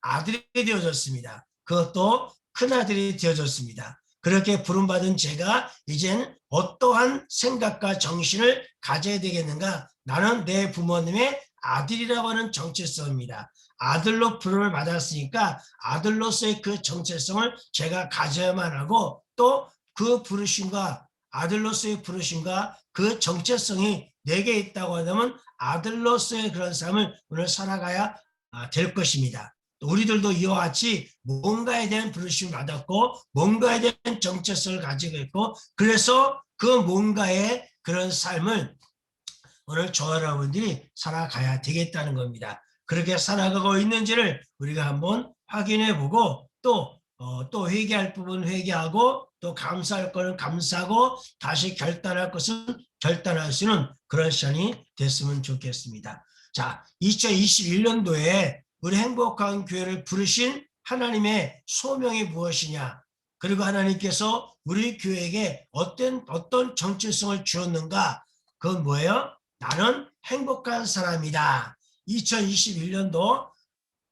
아들이 되어졌습니다. 그것도 큰아들이 되어졌습니다. 그렇게 부름받은 제가 이젠 어떠한 생각과 정신을 가져야 되겠는가? 나는 내 부모님의 아들이라고 하는 정체성입니다. 아들로 부름을 받았으니까 아들로서의 그 정체성을 제가 가져야만 하고, 또 그 부르심과 아들로서의 부르심과 그 정체성이 내게 있다고 하면 아들로서의 그런 삶을 오늘 살아가야 될 것입니다. 우리들도 이와 같이 뭔가에 대한 부르심을 받았고 뭔가에 대한 정체성을 가지고 있고, 그래서 그 뭔가의 그런 삶을 오늘 저 여러분들이 살아가야 되겠다는 겁니다. 그렇게 살아가고 있는지를 우리가 한번 확인해 보고, 또 회개할 부분 회개하고, 또 감사할 거는 감사하고, 다시 결단할 것은 결단할 수 있는 그런 시간이 됐으면 좋겠습니다. 자, 2021년도에 우리 행복한 교회를 부르신 하나님의 소명이 무엇이냐, 그리고 하나님께서 우리 교회에게 어떤 정체성을 주었는가, 그건 뭐예요? 나는 행복한 사람이다. 2021년도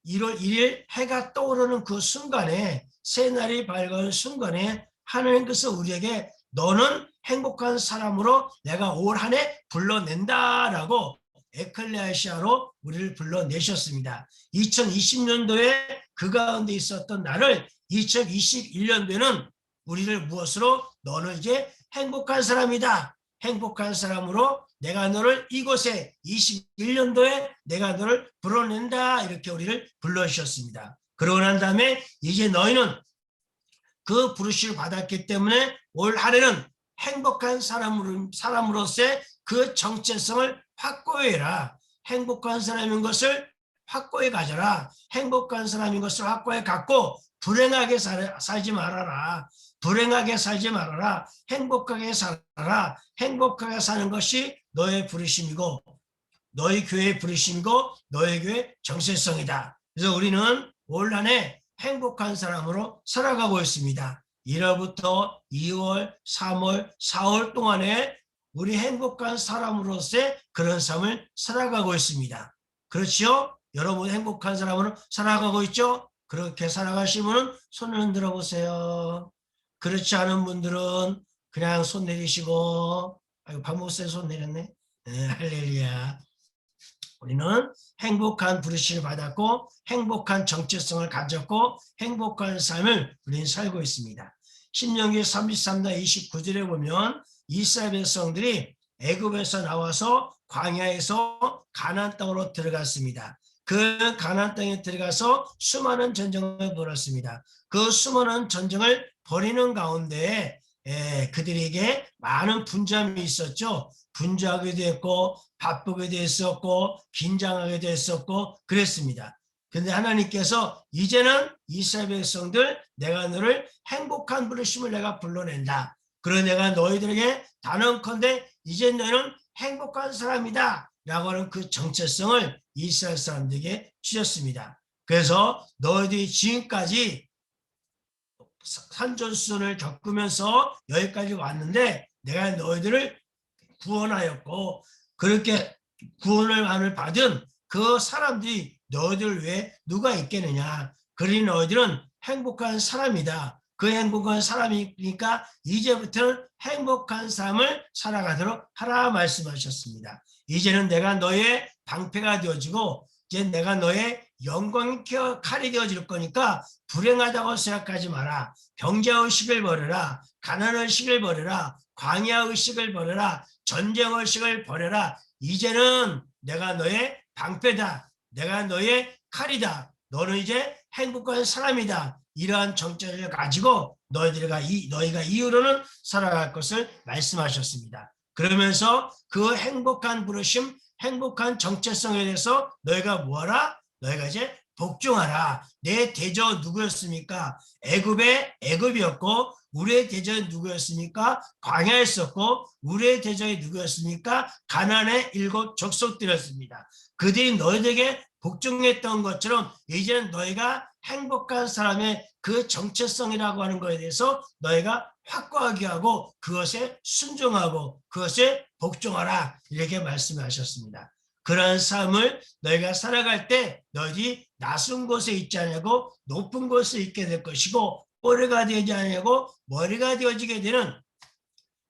1월 1일 해가 떠오르는 그 순간에, 새날이 밝은 순간에 하나님께서 우리에게 너는 행복한 사람으로 내가 올 한 해 불러낸다라고 에클레시아로 우리를 불러내셨습니다. 2020년도에 그 가운데 있었던 나를 2021년도에는 우리를 무엇으로? 너는 이제 행복한 사람이다. 행복한 사람으로 내가 너를 이곳에 21년도에 내가 너를 불러낸다, 이렇게 우리를 불러주셨습니다. 그러고 난 다음에 이제 너희는 그 부르심을 받았기 때문에 올 한 해는 행복한 사람으로서의 그 정체성을 확고해라. 행복한 사람인 것을 확고히 가져라. 행복한 사람인 것을 확고히 갖고 불행하게 살지 말아라. 불행하게 살지 말아라. 행복하게 살아라. 행복하게 사는 것이 너의 부르심이고 너희 교회의 부르심이고 너희 교회의 정체성이다. 그래서 우리는 올 한 해 행복한 사람으로 살아가고 있습니다. 1월부터 2월, 3월, 4월 동안에 우리 행복한 사람으로서의 그런 삶을 살아가고 있습니다. 그렇죠? 여러분 행복한 사람으로 살아가고 있죠? 그렇게 살아가신 분은 손을 흔들어 보세요. 그렇지 않은 분들은 그냥 손 내리시고, 아이고, 박 목사님 손 내렸네. 네, 할렐루야. 우리는 행복한 부르심을 받았고 행복한 정체성을 가졌고 행복한 삶을 우리는 살고 있습니다. 신명기 33장 29절에 보면 이스라엘 백성들이 애굽에서 나와서 광야에서 가나안 땅으로 들어갔습니다. 그 가나안 땅에 들어가서 수많은 전쟁을 벌였습니다. 그 수많은 전쟁을 벌이는 가운데 그들에게 많은 분주함이 있었죠. 분주하게도 했고 바쁘게도 했었고 긴장하게도 했었고 그랬습니다. 그런데 하나님께서 이제는 이스라엘 백성들, 내가 너를 행복한 부르심을 내가 불러낸다. 그러나 내가 너희들에게 단언컨대 이제 너희는 행복한 사람이다 라고 하는 그 정체성을 이스라엘 사람들에게 주셨습니다. 그래서 너희들이 지금까지 산전수전을 겪으면서 여기까지 왔는데 내가 너희들을 구원하였고, 그렇게 구원을 받은 그 사람들이 너희들 외에 누가 있겠느냐. 그러니 너희들은 행복한 사람이다. 그 행복한 사람이니까 이제부터는 행복한 삶을 살아가도록 하라 말씀하셨습니다. 이제는 내가 너의 방패가 되어지고 이제 내가 너의 영광의 칼이 되어질 거니까 불행하다고 생각하지 마라. 경제의식을 버려라. 가난의식을 버려라. 광야의식을 버려라. 전쟁의식을 버려라. 이제는 내가 너의 방패다. 내가 너의 칼이다. 너는 이제 행복한 사람이다. 이러한 정체를 가지고 너희가 이후로는 살아갈 것을 말씀하셨습니다. 그러면서 그 행복한 부르심, 행복한 정체성에 대해서 너희가 뭐하라? 너희가 이제 복종하라. 내 대저 누구였습니까? 애굽이었고 우리의 대적이 누구였습니까? 광야였었고 우리의 대적이 누구였습니까? 가나안의 7 족속들이었습니다. 그들이 너희에게 복종했던 것처럼 이제는 너희가 행복한 사람의 그 정체성이라고 하는 것에 대해서 너희가 확고하게 하고 그것에 순종하고 그것에 복종하라, 이렇게 말씀하셨습니다. 그러한 삶을 너희가 살아갈 때 너희들이 낮은 곳에 있지 않고 높은 곳에 있게 될 것이고 꼬리가 되지 않고 머리가 되어지게 되는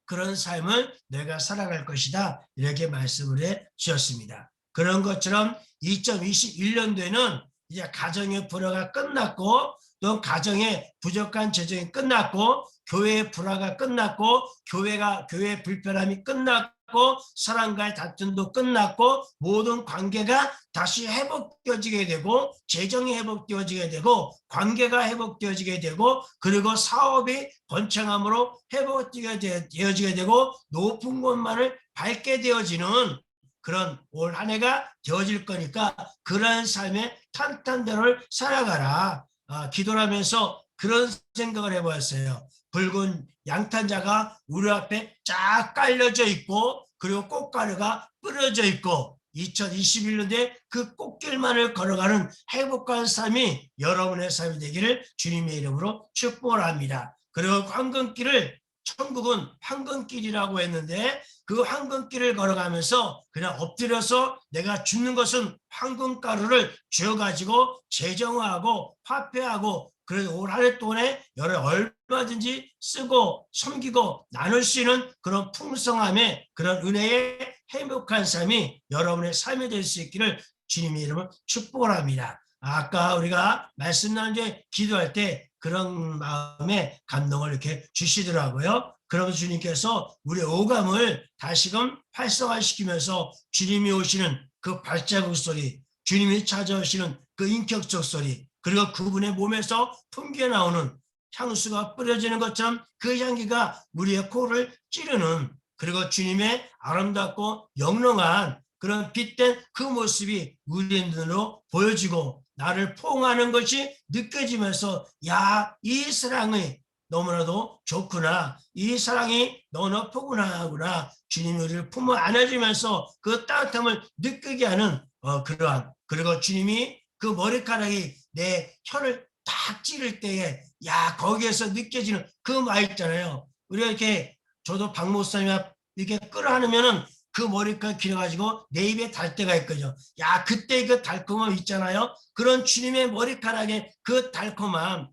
그런 삶을 너희가 살아갈 것이다. 이렇게 말씀을 해 주셨습니다. 그런 것처럼 2021년도에는 이제 가정의 불화가 끝났고 또 가정의 부족한 재정이 끝났고 교회의 불화가 끝났고 교회 불편함이 끝났고 사람과의 다툼도 끝났고 모든 관계가 다시 회복되어지게 되고 재정이 회복되어지게 되고 관계가 회복되어지게 되고 그리고 사업이 번창함으로 회복되어지게 되고 높은 곳만을 밟게 되어지는 그런 올 한 해가 되어질 거니까 그러한 삶의 탄탄대로를 살아가라. 기도를 하면서 그런 생각을 해보았어요. 붉은 양탄자가 우리 앞에 쫙 깔려져 있고 그리고 꽃가루가 뿌려져 있고 2021년도에 그 꽃길만을 걸어가는 행복한 삶이 여러분의 삶이 되기를 주님의 이름으로 축복을 합니다. 그리고 황금길을 천국은 황금길이라고 했는데 그 황금길을 걸어가면서 그냥 엎드려서 내가 줍는 것은 황금가루를 쥐어가지고 재정화하고 화폐하고 그래서 올 한 해 동안에 여러 얼마든지 쓰고 섬기고 나눌 수 있는 그런 풍성함의 그런 은혜의 행복한 삶이 여러분의 삶이 될 수 있기를 주님의 이름으로 축복을 합니다. 아까 우리가 말씀 나누는데 기도할 때 그런 마음에 감동을 이렇게 주시더라고요. 그러면서 주님께서 우리 오감을 다시금 활성화시키면서 주님이 오시는 그 발자국 소리, 주님이 찾아오시는 그 인격적 소리, 그리고 그분의 몸에서 풍겨 나오는 향수가 뿌려지는 것처럼 그 향기가 우리의 코를 찌르는 그리고 주님의 아름답고 영롱한 그런 빛된 그 모습이 우리의 눈으로 보여지고 나를 포옹하는 것이 느껴지면서 야, 이 사랑이 너무나도 좋구나. 이 사랑이 너무나 포근하구나. 주님이 우리를 품어 안아주면서 그 따뜻함을 느끼게 하는 그러한 그리고 주님이 그 머리카락이 내 혀를 딱 찌를 때에 야 거기에서 느껴지는 그 말 있잖아요. 우리가 이렇게 저도 박 목사님이 이렇게 끌어안으면은 그 머리카락 길어가지고 내 입에 달 때가 있거든요. 야 그때 그 달콤함 있잖아요. 그런 주님의 머리카락의 그 달콤함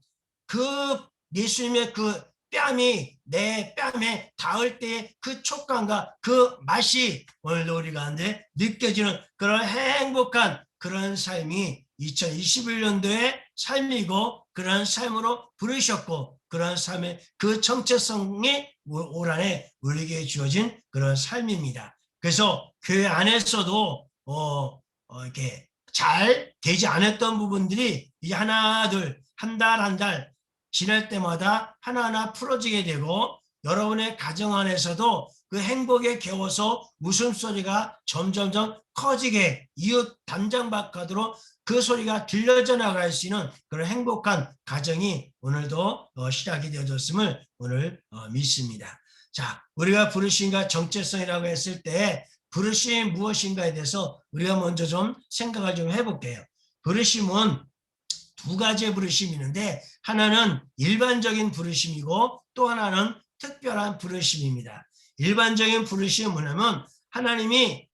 그 예수님의 그 뺨이 내 뺨에 닿을 때의 그 촉감과 그 맛이 오늘도 우리 가운데 느껴지는 그런 행복한 그런 삶이 2021년도의 삶이고 그런 삶으로 부르셨고 그런 삶의 그 정체성이 올 한해 우리에게 주어진 그런 삶입니다. 그래서 교회 안에서도 이렇게 잘 되지 않았던 부분들이 이제 하나 둘 한 달 한 달 지날 때마다 하나하나 풀어지게 되고 여러분의 가정 안에서도 그 행복에 겨워서 웃음소리가 점점점 커지게 이웃 담장 바깥으로 그 소리가 들려져 나갈 수 있는 그런 행복한 가정이 오늘도 시작이 되어졌음을 오늘 믿습니다. 자, 우리가 부르심과 정체성이라고 했을 때 부르심이 무엇인가에 대해서 우리가 먼저 좀 생각을 좀 해볼게요. 부르심은 두 가지의 부르심이 있는데 하나는 일반적인 부르심이고 또 하나는 특별한 부르심입니다. 일반적인 부르심은 뭐냐면 하나님이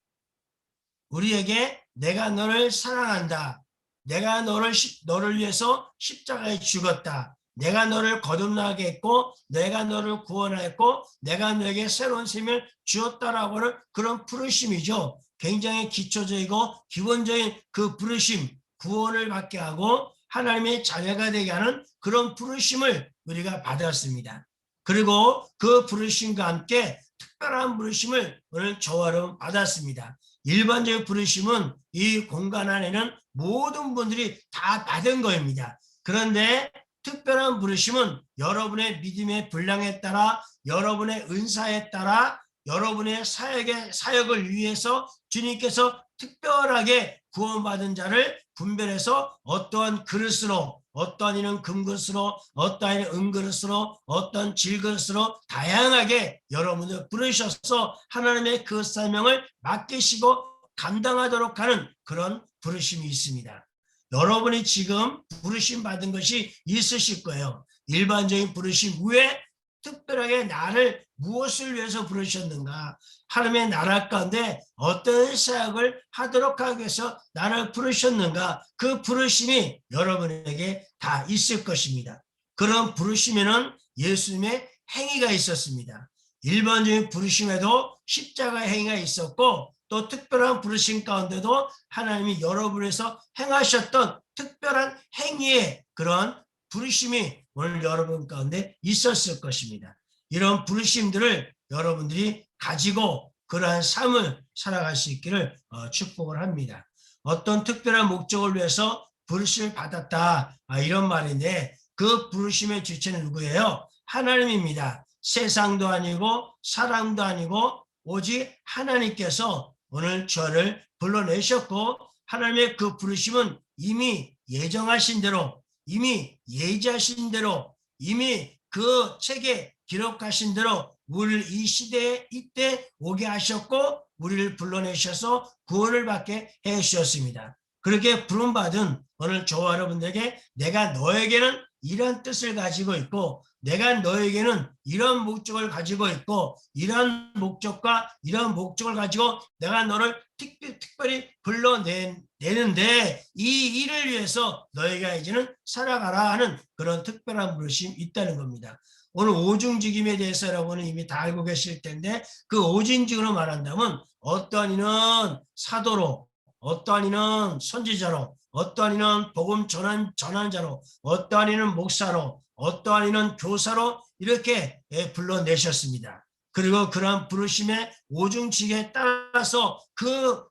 우리에게 내가 너를 사랑한다. 내가 너를 위해서 십자가에 죽었다. 내가 너를 거듭나게 했고 내가 너를 구원했고 내가 너에게 새로운 생명을 주었다라고 하는 그런 부르심이죠. 굉장히 기초적이고 기본적인 그 부르심, 구원을 받게 하고 하나님의 자녀가 되게 하는 그런 부르심을 우리가 받았습니다. 그리고 그 부르심과 함께 특별한 부르심을 오늘 저와 여러분 받았습니다. 일반적인 부르심은 이 공간 안에는 모든 분들이 다 받은 거입니다. 그런데 특별한 부르심은 여러분의 믿음의 분량에 따라 여러분의 은사에 따라 여러분의 사역을 위해서 주님께서 특별하게 구원받은 자를 분별해서 어떠한 그릇으로 어떠한 이는 금그릇으로 어떠한 이는 은그릇으로 어떤 질그릇으로 다양하게 여러분을 부르셔서 하나님의 그 사명을 맡기시고 감당하도록 하는 그런 부르심이 있습니다. 여러분이 지금 부르심 받은 것이 있으실 거예요. 일반적인 부르심 외에 특별하게 나를 무엇을 위해서 부르셨는가? 하나님의 나라 가운데 어떤 사역을 하도록 하기 위해서 나를 부르셨는가? 그 부르심이 여러분에게 다 있을 것입니다. 그런 부르심에는 예수님의 행위가 있었습니다. 일반적인 부르심에도 십자가의 행위가 있었고 또 특별한 부르심 가운데도 하나님이 여러분에서 행하셨던 특별한 행위의 그런 부르심이 오늘 여러분 가운데 있었을 것입니다. 이런 부르심들을 여러분들이 가지고 그러한 삶을 살아갈 수 있기를 축복을 합니다. 어떤 특별한 목적을 위해서 부르심을 받았다 이런 말인데 그 부르심의 주체는 누구예요? 하나님입니다. 세상도 아니고 사람도 아니고 오직 하나님께서 오늘 저를 불러내셨고 하나님의 그 부르심은 이미 예정하신 대로 이미 예지하신 대로 이미 그 책에 기록하신 대로 우리를 이 시대에 이때 오게 하셨고 우리를 불러내셔서 구원을 받게 해 주셨습니다. 그렇게 부름받은 오늘 저와 여러분들에게 내가 너에게는 이런 뜻을 가지고 있고 내가 너에게는 이런 목적을 가지고 있고 이런 목적과 이런 목적을 가지고 내가 너를 특별히 불러내는데 이 일을 위해서 너희가 이제는 살아가라 하는 그런 특별한 부르심이 있다는 겁니다. 오늘 오중직임에 대해서 여러분은 이미 다 알고 계실 텐데 그 오중직으로 말한다면 어떠한 이는 사도로 어떠한 이는 선지자로 어떠한 이는 복음 전환자로 어떠한 이는 목사로 어떠한 이는 교사로 이렇게 불러내셨습니다. 그리고 그러한 부르심의 오중직에 따라서 그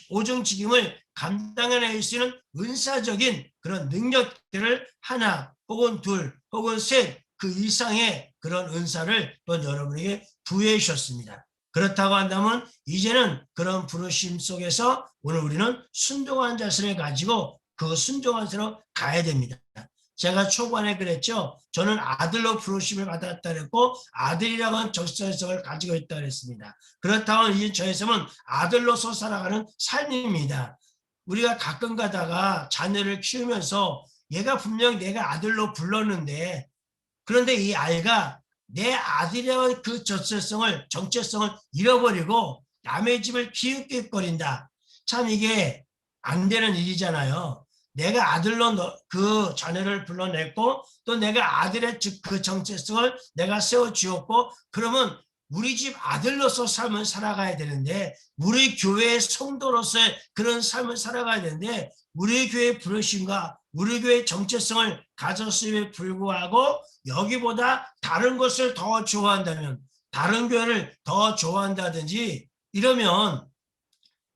오중직임을 감당해낼 수 있는 은사적인 그런 능력들을 하나 혹은 둘 혹은 셋 그 이상의 그런 은사를 또 여러분에게 부여해 주셨습니다. 그렇다고 한다면 이제는 그런 부르심 속에서 오늘 우리는 순종한 자세를 가지고 그 순종한 자로 가야 됩니다. 제가 초반에 그랬죠. 저는 아들로 부르심을 받았다 그랬고 아들이라고 하는 적성을 가지고 있다 그랬습니다. 그렇다면 이제 저의 삶은 아들로서 살아가는 삶입니다. 우리가 가끔 가다가 자녀를 키우면서 얘가 분명 내가 아들로 불렀는데 그런데 이 아이가 내 아들의 그 정체성을 잃어버리고 남의 집을 기웃기웃거린다. 참 이게 안 되는 일이잖아요. 내가 아들로 그 자녀를 불러냈고 또 내가 아들의 그 정체성을 내가 세워주었고 그러면 우리 집 아들로서 삶을 살아가야 되는데 우리 교회의 성도로서의 그런 삶을 살아가야 되는데 우리 교회의 부르심과 우리 교회의 정체성을 가졌음에 불구하고 여기보다 다른 것을 더 좋아한다면 다른 교회를 더 좋아한다든지 이러면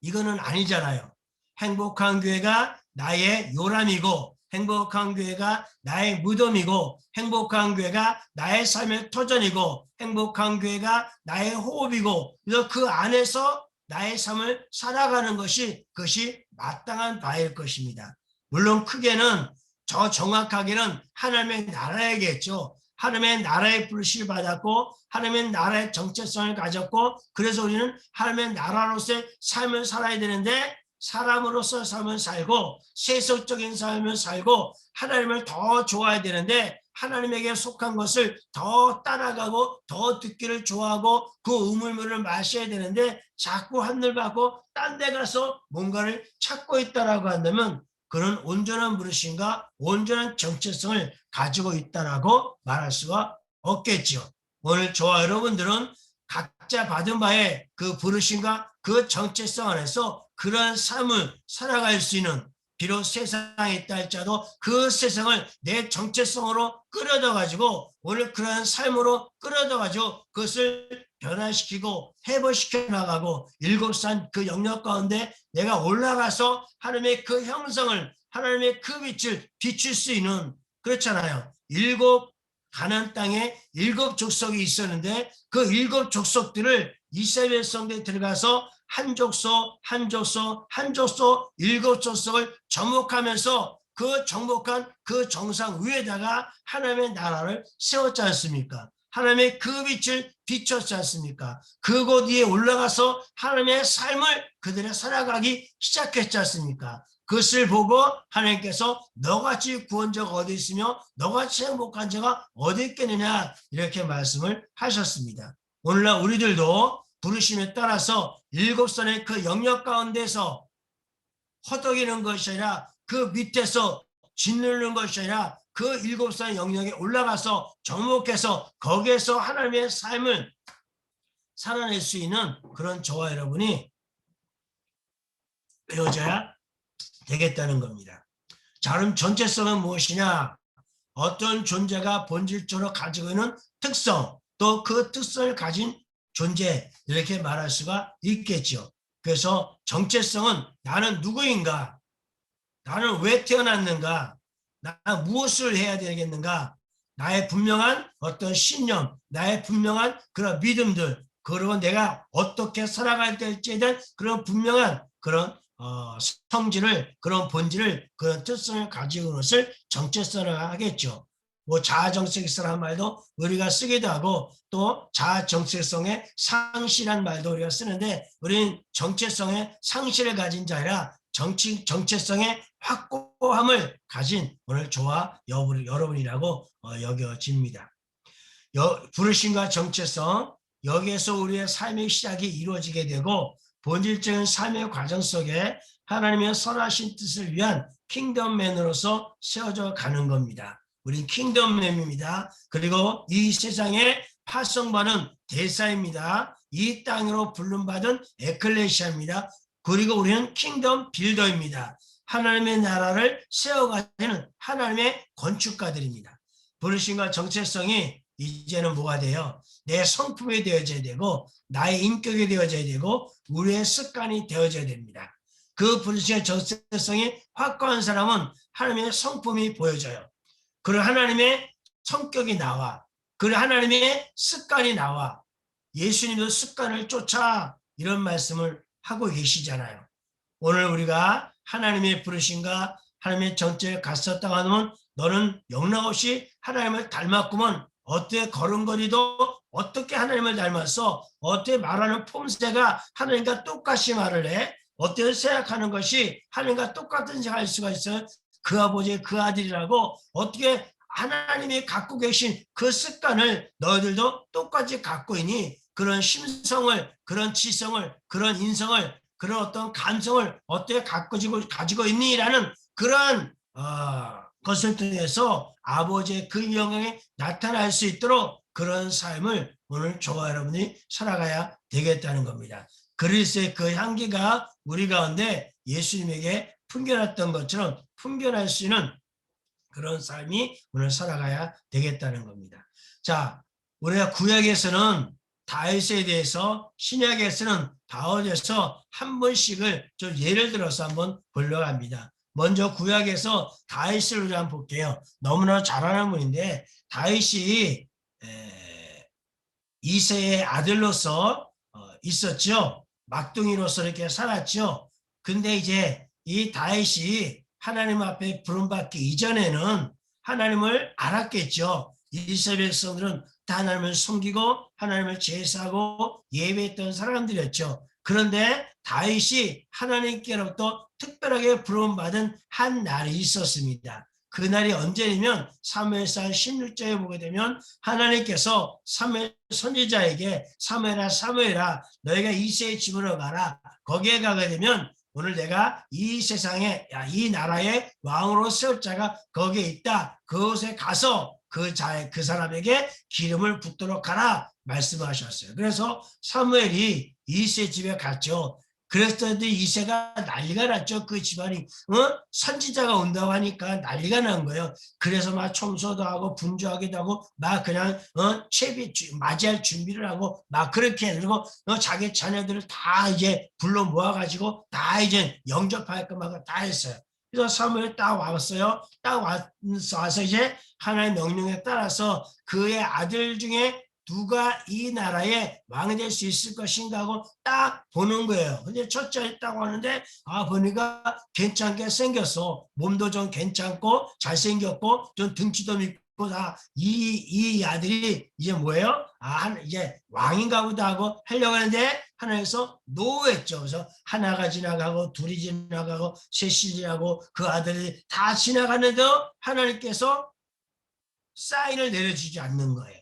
이거는 아니잖아요. 행복한 교회가 나의 요람이고 행복한 교회가 나의 무덤이고 행복한 교회가 나의 삶의 터전이고 행복한 교회가 나의 호흡이고 그 안에서 나의 삶을 살아가는 것이 그것이 마땅한 바일 것입니다. 물론 크게는 저 정확하게는 하나님의 나라이겠죠. 하나님의 나라의 부르심을 받았고 하나님의 나라의 정체성을 가졌고 그래서 우리는 하나님의 나라로서의 삶을 살아야 되는데 사람으로서 삶을 살고 세속적인 삶을 살고 하나님을 더 좋아해야 되는데 하나님에게 속한 것을 더 따라가고 더 듣기를 좋아하고 그 우물물을 마셔야 되는데 자꾸 하늘받고 딴 데 가서 뭔가를 찾고 있다라고 한다면 그런 온전한 부르심과 온전한 정체성을 가지고 있다라고 말할 수가 없겠죠. 오늘 저와 여러분들은 각자 받은 바의 그 부르심과 그 정체성 안에서 그러한 삶을 살아갈 수 있는 비록 세상에 있다 할지라도 그 세상을 내 정체성으로 끌어다 가지고 오늘 그러한 삶으로 끌어다 가지고 그것을 변화시키고 회복시켜 나가고 일곱산 그 영역 가운데 내가 올라가서 하나님의 그 형성을 하나님의 그 빛을 비출 수 있는 그렇잖아요. 일곱 가나안 땅에 일곱 족속이 있었는데 그 일곱 족속들을 이스라엘 성대에 들어가서 한 족속 일곱 족속을 접목하면서 그 정복한 그 정상 위에다가 하나님의 나라를 세웠지 않습니까? 하나님의 그 빛을 비췄지 않습니까? 그곳 위에 올라가서 하나님의 삶을 그들의 살아가기 시작했지 않습니까? 그것을 보고 하나님께서 너같이 구원자가 어디 있으며 너같이 행복한 자가 어디 있겠느냐 이렇게 말씀을 하셨습니다. 오늘날 우리들도 부르심에 따라서 7선의 그 영역 가운데서 허덕이는 것이 아니라 그 밑에서 짓누르는 것이 아니라 그 7선의 영역에 올라가서 접목해서 거기에서 하나님의 삶을 살아낼 수 있는 그런 저와 여러분이 되어져야 되겠다는 겁니다. 자, 그럼 전체성은 무엇이냐? 어떤 존재가 본질적으로 가지고 있는 특성, 또 그 특성을 가진 존재 이렇게 말할 수가 있겠죠. 그래서 정체성은 나는 누구인가? 나는 왜 태어났는가? 나는 무엇을 해야 되겠는가? 나의 분명한 어떤 신념, 나의 분명한 그런 믿음들, 그리고 내가 어떻게 살아갈 때에 대한 그런 분명한 그런 성질을, 그런 본질을, 그런 특성을 가지고 있는 것을 정체성을 하겠죠. 뭐 자아정체성이라는 말도 우리가 쓰기도 하고 또 자아정체성의 상실한 말도 우리가 쓰는데 우리는 정체성의 상실을 가진 자라 정체성의 확고함을 가진 오늘 저와 여러분이라고 여겨집니다. 부르심과 정체성, 여기에서 우리의 삶의 시작이 이루어지게 되고 본질적인 삶의 과정 속에 하나님의 선하신 뜻을 위한 킹덤맨으로서 세워져 가는 겁니다. 우린 킹덤맨입니다. 그리고 이 세상에 파송받은 대사입니다. 이 땅으로 부름받은 에클레시아입니다. 그리고 우리는 킹덤 빌더입니다. 하나님의 나라를 세워가는 하나님의 건축가들입니다. 부르심과 정체성이 이제는 뭐가 돼요? 내 성품이 되어져야 되고 나의 인격이 되어져야 되고 우리의 습관이 되어져야 됩니다. 그 부르심의 정체성이 확고한 사람은 하나님의 성품이 보여져요. 그리고 하나님의 성격이 나와. 그리고 하나님의 습관이 나와. 예수님도 습관을 쫓아 이런 말씀을 하고 계시잖아요. 오늘 우리가 하나님의 부르심과 하나님의 정체에 갔었다고 하면 너는 영락없이 하나님을 닮았구먼. 어떻게 걸음걸이도 어떻게 하나님을 닮았어? 어떻게 말하는 폼새가 하나님과 똑같이 말을 해? 어떻게 생각하는 것이 하나님과 똑같은 생각을 할 수가 있어요? 그 아버지의 그 아들이라고 어떻게 하나님이 갖고 계신 그 습관을 너희들도 똑같이 갖고 있니? 그런 심성을, 그런 지성을, 그런 인성을, 그런 어떤 감성을 어떻게 가지고 있니?라는 그런 것을 통해서 아버지의 그 영광이 나타날 수 있도록 그런 삶을 오늘 저와 여러분이 살아가야 되겠다는 겁니다. 그리스도의 그 향기가 우리 가운데 예수님에게 풍겨났던 것처럼 풍겨날 수 있는 그런 삶이 오늘 살아가야 되겠다는 겁니다. 자, 우리가 구약에서는 다윗에 대해서 신약에서는 다윗에서 한 번씩을 좀 예를 들어서 한번 보려고 합니다. 먼저 구약에서 다윗을 우리 한번 볼게요. 너무나 잘하는 분인데 다윗이 이새의 아들로서 있었죠. 막둥이로서 이렇게 살았죠. 근데 이제 이 다윗이 하나님 앞에 부름받기 이전에는 하나님을 알았겠죠. 이스라엘 백성들은 다 하나님을 섬기고 하나님을 제사하고 예배했던 사람들이었죠. 그런데 다윗이 하나님께로부터 특별하게 부름받은 한 날이 있었습니다. 그 날이 언제냐면 사무엘상 16장에 보게 되면 하나님께서 사무엘 선지자에게 사무엘아 너희가 이새의 집으로 가라. 거기에 가게 되면 오늘 내가 이 세상에 이 나라의 왕으로 세울 자가 거기에 있다. 그곳에 가서 그 사람에게 기름을 붓도록 하라 말씀하셨어요. 그래서 사무엘이 이새 집에 갔죠. 그랬더니 이새가 난리가 났죠. 그 집안이 선지자가 온다고 하니까 난리가 난 거예요. 그래서 막 청소도 하고 분주하기도 하고 막 그냥 맞이할 준비를 하고 막 그렇게 그리고 자기 자녀들을 다 이제 불러 모아가지고 다 이제 영접할 것만 다 했어요. 그래서 사무엘이 딱 왔어요. 딱 와서 이제 하나님의 명령에 따라서 그의 아들 중에 누가 이 나라의 왕이 될 수 있을 것인가 하고 딱 보는 거예요. 근데 첫째 딱 하는데 보니까 괜찮게 생겼어. 몸도 좀 괜찮고 잘생겼고 좀 등치도 있고 다 이 아들이 이제 뭐예요? 이제 왕인가 보다 하고 하려고 하는데 하나님께서 노했죠. 그래서 하나가 지나가고 둘이 지나가고 셋이 지나가고 그 아들이 다 지나가는데도 하나님께서 사인을 내려주지 않는 거예요.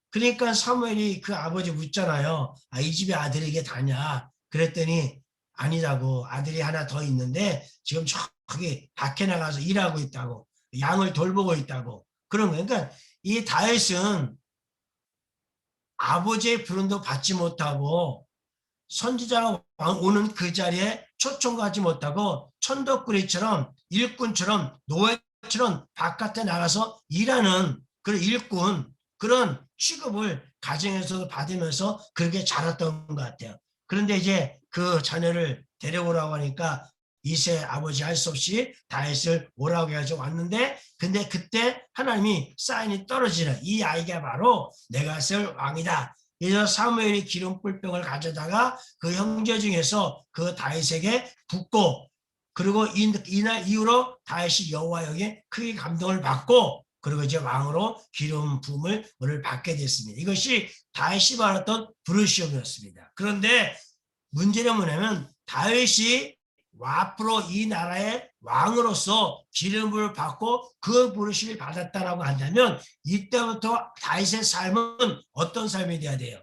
그러니까 사무엘이 그 아버지 묻잖아요. 이 집에 아들에게 다냐? 그랬더니 아니라고. 아들이 하나 더 있는데 지금 저기 밖에 나가서 일하고 있다고. 양을 돌보고 있다고. 그런 거예요. 그러니까 이 다윗은 아버지의 부름도 받지 못하고 선지자가 오는 그 자리에 초청하지 못하고 천덕꾸리처럼 일꾼처럼 노예처럼 바깥에 나가서 일하는 그런 일꾼 그런 취급을 가정에서도 받으면서 그렇게 자랐던 것 같아요. 그런데 이제 그 자녀를 데려오라고 하니까 이세 아버지 할 수 없이 다윗을 오라고 해가지고 왔는데 근데 그때 하나님이 사인이 떨어지는 이 아이가 바로 내가 쓸 왕이다. 그래서 사무엘이 기름 뿔병을 가져다가 그 형제 중에서 그 다윗에게 붓고 그리고 이날 이후로 다윗이 여호와에게 크게 감동을 받고 그리고 이제 왕으로 기름 부음을 받게 됐습니다. 이것이 다윗이 받았던 부르심이었습니다. 그런데 문제는 뭐냐면 다윗이 앞으로 이 나라의 왕으로서 기름을 받고 그 부르심을 받았다라고 한다면 이때부터 다윗의 삶은 어떤 삶이 되어야 돼요?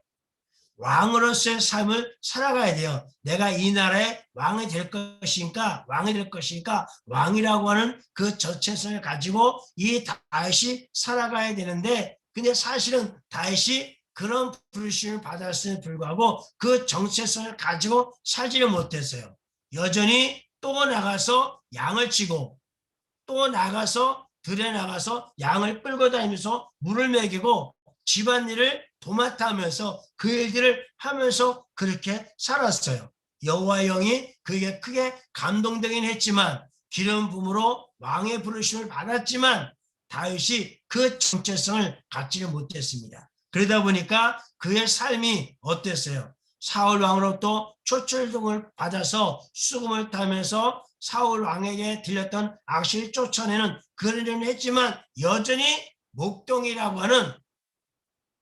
왕으로서의 삶을 살아가야 돼요. 내가 이 나라의 왕이 될 것이니까 왕이라고 하는 그 정체성을 가지고 이 다윗이 살아가야 되는데 근데 사실은 다윗이 그런 부르심을 받았음에 불구하고 그 정체성을 가지고 살지를 못했어요. 여전히 또 나가서 양을 치고 또 나가서 들에 나가서 양을 끌고 다니면서 물을 먹이고 집안일을 도맡아 하면서 그 일들을 하면서 그렇게 살았어요. 여호와의 영이 그에게 크게 감동되긴 했지만 기름 부음으로 왕의 부르심을 받았지만 다윗이 그 정체성을 갖지를 못했습니다. 그러다 보니까 그의 삶이 어땠어요? 사울 왕으로부터 초출동을 받아서 수금을 타면서 사울 왕에게 들렸던 악시를 쫓아내는 그런 일을 했지만 여전히 목동이라고 하는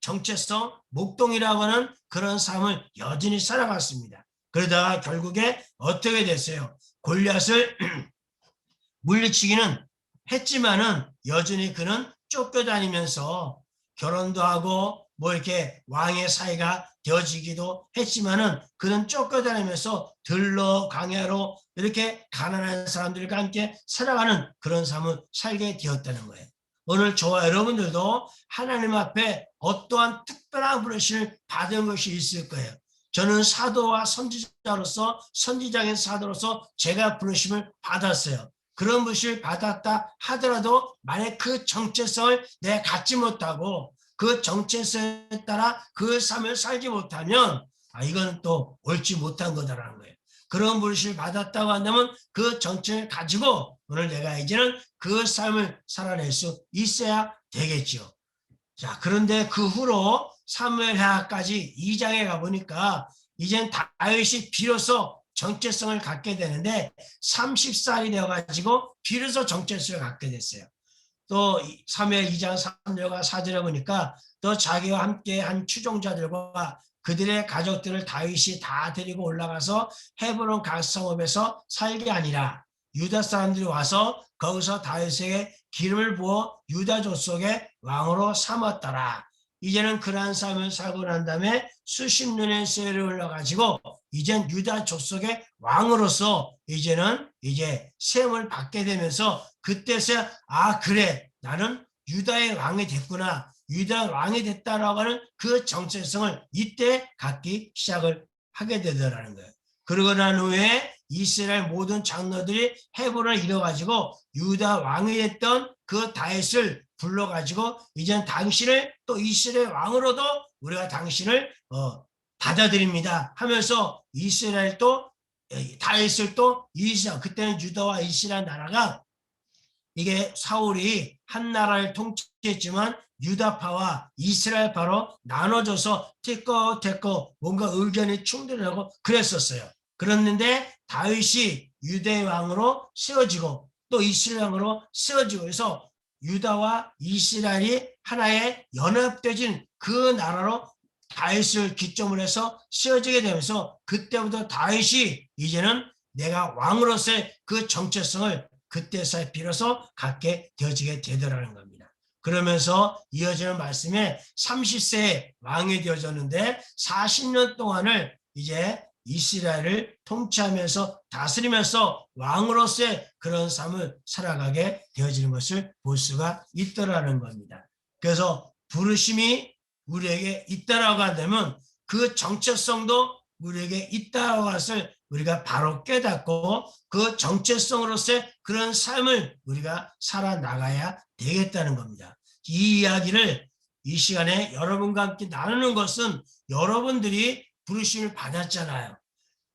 정체성, 목동이라고 하는 그런 삶을 여전히 살아갔습니다. 그러다가 결국에 어떻게 됐어요? 골리앗을 물리치기는 했지만은 여전히 그는 쫓겨다니면서 결혼도 하고 뭐 이렇게 왕의 사이가 되어지기도 했지만은 그는 쫓겨다니면서 들러 광야로 이렇게 가난한 사람들과 함께 살아가는 그런 삶을 살게 되었다는 거예요. 오늘 저와 여러분들도 하나님 앞에 어떠한 특별한 부르심을 받은 것이 있을 거예요. 저는 사도와 선지자로서 선지자인 사도로서 제가 부르심을 받았어요. 그런 부르심을 받았다 하더라도 만약 그 정체성을 내가 갖지 못하고 그 정체성에 따라 그 삶을 살지 못하면 이건 또 옳지 못한 거다라는 거예요. 그런 부르심을 받았다고 한다면 그 정체를 가지고 오늘 내가 이제는 그 삶을 살아낼 수 있어야 되겠죠. 자, 그런데 그 후로 사무엘하까지 2장에 가보니까 이젠 다윗이 비로소 정체성을 갖게 되는데 30살이 되어가지고 비로소 정체성을 갖게 됐어요. 또 사무엘 2장 3절과 4절에 보니까 또 자기와 함께 한 추종자들과 그들의 가족들을 다윗이 다 데리고 올라가서 헤브론 각 성읍에서 살게 아니라 유다 사람들이 와서 거기서 다윗에게 기름을 부어 유다 족속의 왕으로 삼았더라. 이제는 그러한 삶을 살고 난 다음에 수십 년의 세월이 흘러가지고 이젠 유다 족속의 왕으로서 이제는 이제 세움을 받게 되면서 그때서야 그래 나는 유다의 왕이 됐구나. 유다 왕이 됐다라고 하는 그 정체성을 이때 갖기 시작을 하게 되더라는 거예요. 그러고 난 후에 이스라엘 모든 장로들이 헤브론을 이뤄가지고 유다 왕이 됐던 그 다윗을 불러가지고 이젠 당신을 또 이스라엘 왕으로도 우리가 당신을 받아들입니다 하면서 이스라엘 또 다윗을 또 이스라엘 그때는 유다와 이스라엘 나라가 이게 사울이 한 나라를 통치했지만 유다파와 이스라엘파로 나눠져서 티꺼태꺼 뭔가 의견이 충돌하고 그랬었어요. 그랬는데 다윗이 유다의 왕으로 세워지고 또 이스라엘 왕으로 세워지고 해서 유다와 이스라엘이 하나의 연합되진 그 나라로 다윗을 기점으로 해서 쓰여지게 되면서 그때부터 다윗이 이제는 내가 왕으로서의 그 정체성을 그때서야 비로소 갖게 되어지게 되더라는 겁니다. 그러면서 이어지는 말씀에 30세에 왕이 되어졌는데 40년 동안을 이제 이스라엘을 통치하면서 다스리면서 왕으로서의 그런 삶을 살아가게 되어지는 것을 볼 수가 있더라는 겁니다. 그래서 부르심이 우리에게 있다라고 한다면 그 정체성도 우리에게 있다라고 것을 우리가 바로 깨닫고 그 정체성으로서의 그런 삶을 우리가 살아나가야 되겠다는 겁니다. 이 이야기를 이 시간에 여러분과 함께 나누는 것은 여러분들이 부르심을 받았잖아요.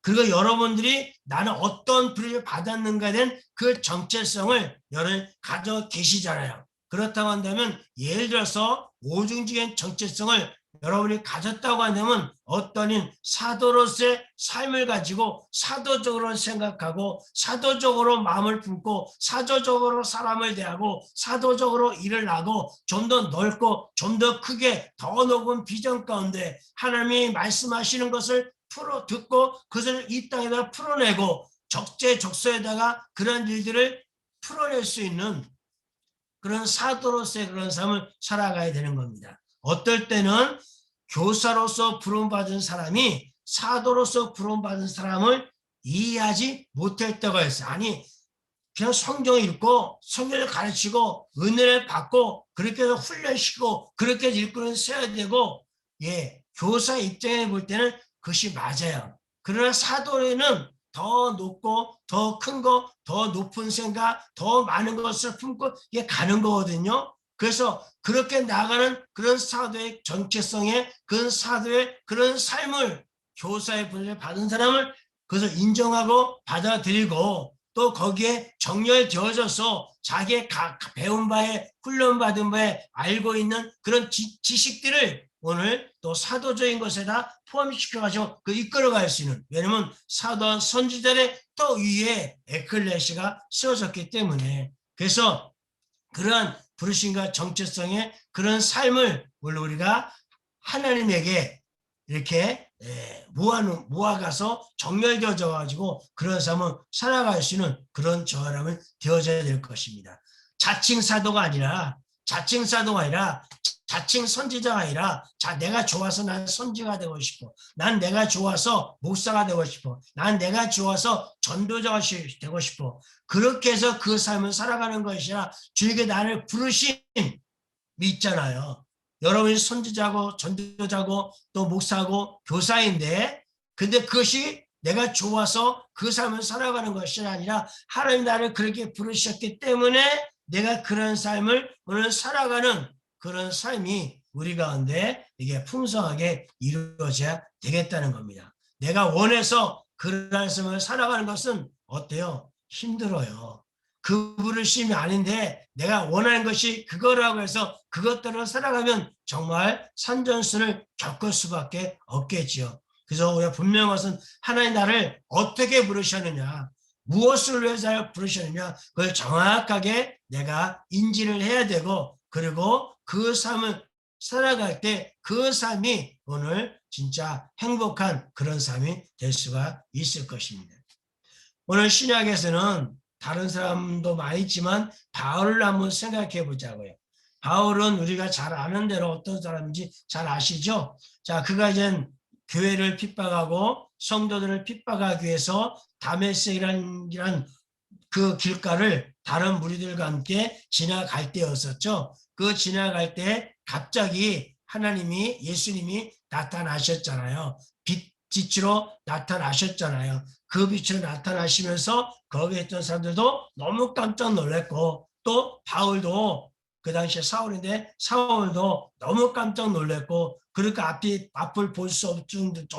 그리고 여러분들이 나는 어떤 부르심을 받았는가에 대한 그 정체성을 여러분 가져 계시잖아요. 그렇다고 한다면 예를 들어서 오중직의 정체성을 여러분이 가졌다고 한다면 어떤 사도로서의 삶을 가지고 사도적으로 생각하고 사도적으로 마음을 품고 사도적으로 사람을 대하고 사도적으로 일을 하고 좀 더 넓고 좀 더 크게 더 높은 비전 가운데 하나님이 말씀하시는 것을 풀어 듣고 그것을 이 땅에다 풀어내고 적재적소에다가 그런 일들을 풀어낼 수 있는 그런 사도로서의 그런 삶을 살아가야 되는 겁니다. 어떨 때는 교사로서 부름받은 사람이 사도로서 부름받은 사람을 이해하지 못할 때가 있어요. 아니 그냥 성경 읽고 성경을 가르치고 은혜를 받고 그렇게 해서 훈련시키고 그렇게 일꾼을 세워야 되고 교사 입장에 볼 때는 그것이 맞아요. 그러나 사도에는 더 높고 더 큰 거, 더 높은 생각, 더 많은 것을 품고 이게 가는 거거든요. 그래서 그렇게 나가는 그런 사도의 정체성에 그런 사도의 그런 삶을 교사의 분을 받은 사람을 그것을 인정하고 받아들이고 또 거기에 정렬되어져서 자기의 배운 바에 훈련받은 바에 알고 있는 그런 지식들을 오늘 또 사도적인 것에다 포함시켜가지고 그 이끌어갈 수 있는 왜냐하면 사도 선지자의 또 위에 에클레시가 세워졌기 때문에 그래서 그러한 부르심과 정체성의 그런 삶을 물론 우리가 하나님에게 이렇게 모아가서 정렬되어져 가지고 그런 삶을 살아갈 수 있는 그런 저람을 되어져야 될 것입니다. 자칭 사도가 아니라 자칭 선지자가 아니라 내가 좋아서 난 선지가 되고 싶어. 난 내가 좋아서 목사가 되고 싶어. 난 내가 좋아서 전도자가 되고 싶어. 그렇게 해서 그 삶을 살아가는 것이 아니라 주에게 나를 부르심이 있잖아요. 여러분이 선지자고 전도자고 또 목사고 교사인데 근데 그것이 내가 좋아서 그 삶을 살아가는 것이 아니라 하나님 나를 그렇게 부르셨기 때문에 내가 그런 삶을 오늘 살아가는 그런 삶이 우리 가운데 이게 풍성하게 이루어져야 되겠다는 겁니다. 내가 원해서 그런 삶을 살아가는 것은 어때요? 힘들어요. 그 부르심이 아닌데 내가 원하는 것이 그거라고 해서 그것대로 살아가면 정말 산전수를 겪을 수밖에 없겠지요. 그래서 우리가 분명한 것은 하나님 나를 어떻게 부르셨느냐 무엇을 위해서 부르셨느냐 그걸 정확하게 내가 인지를 해야 되고 그리고 그 삶을 살아갈 때 그 삶이 오늘 진짜 행복한 그런 삶이 될 수가 있을 것입니다. 오늘 신약에서는 다른 사람도 많이 있지만 바울을 한번 생각해 보자고요. 바울은 우리가 잘 아는 대로 어떤 사람인지 잘 아시죠? 자, 그가 이제 교회를 핍박하고 성도들을 핍박하기 위해서 다메섹이란 그 길가를 다른 무리들과 함께 지나갈 때였었죠. 그 지나갈 때 갑자기 하나님이 예수님이 나타나셨잖아요. 빛으로 나타나셨잖아요. 그 빛으로 나타나시면서 거기에 있던 사람들도 너무 깜짝 놀랐고 또 바울도 그 당시에 사울인데 사울도 너무 깜짝 놀랐고 그러니까 앞을 볼 수 없을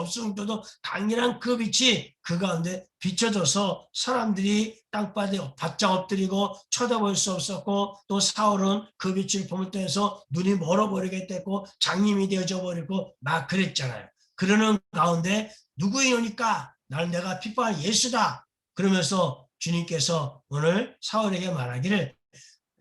정도도 강렬한 그 빛이 그 가운데 비춰져서 사람들이 땅바닥에 바짝 엎드리고 쳐다볼 수 없었고 또 사울은 그 빛을 보물 때에서 눈이 멀어버리게 됐고 장님이 되어져 버리고 막 그랬잖아요. 그러는 가운데 누구이오니까 나는 내가 핍박한 예수다. 그러면서 주님께서 오늘 사울에게 말하기를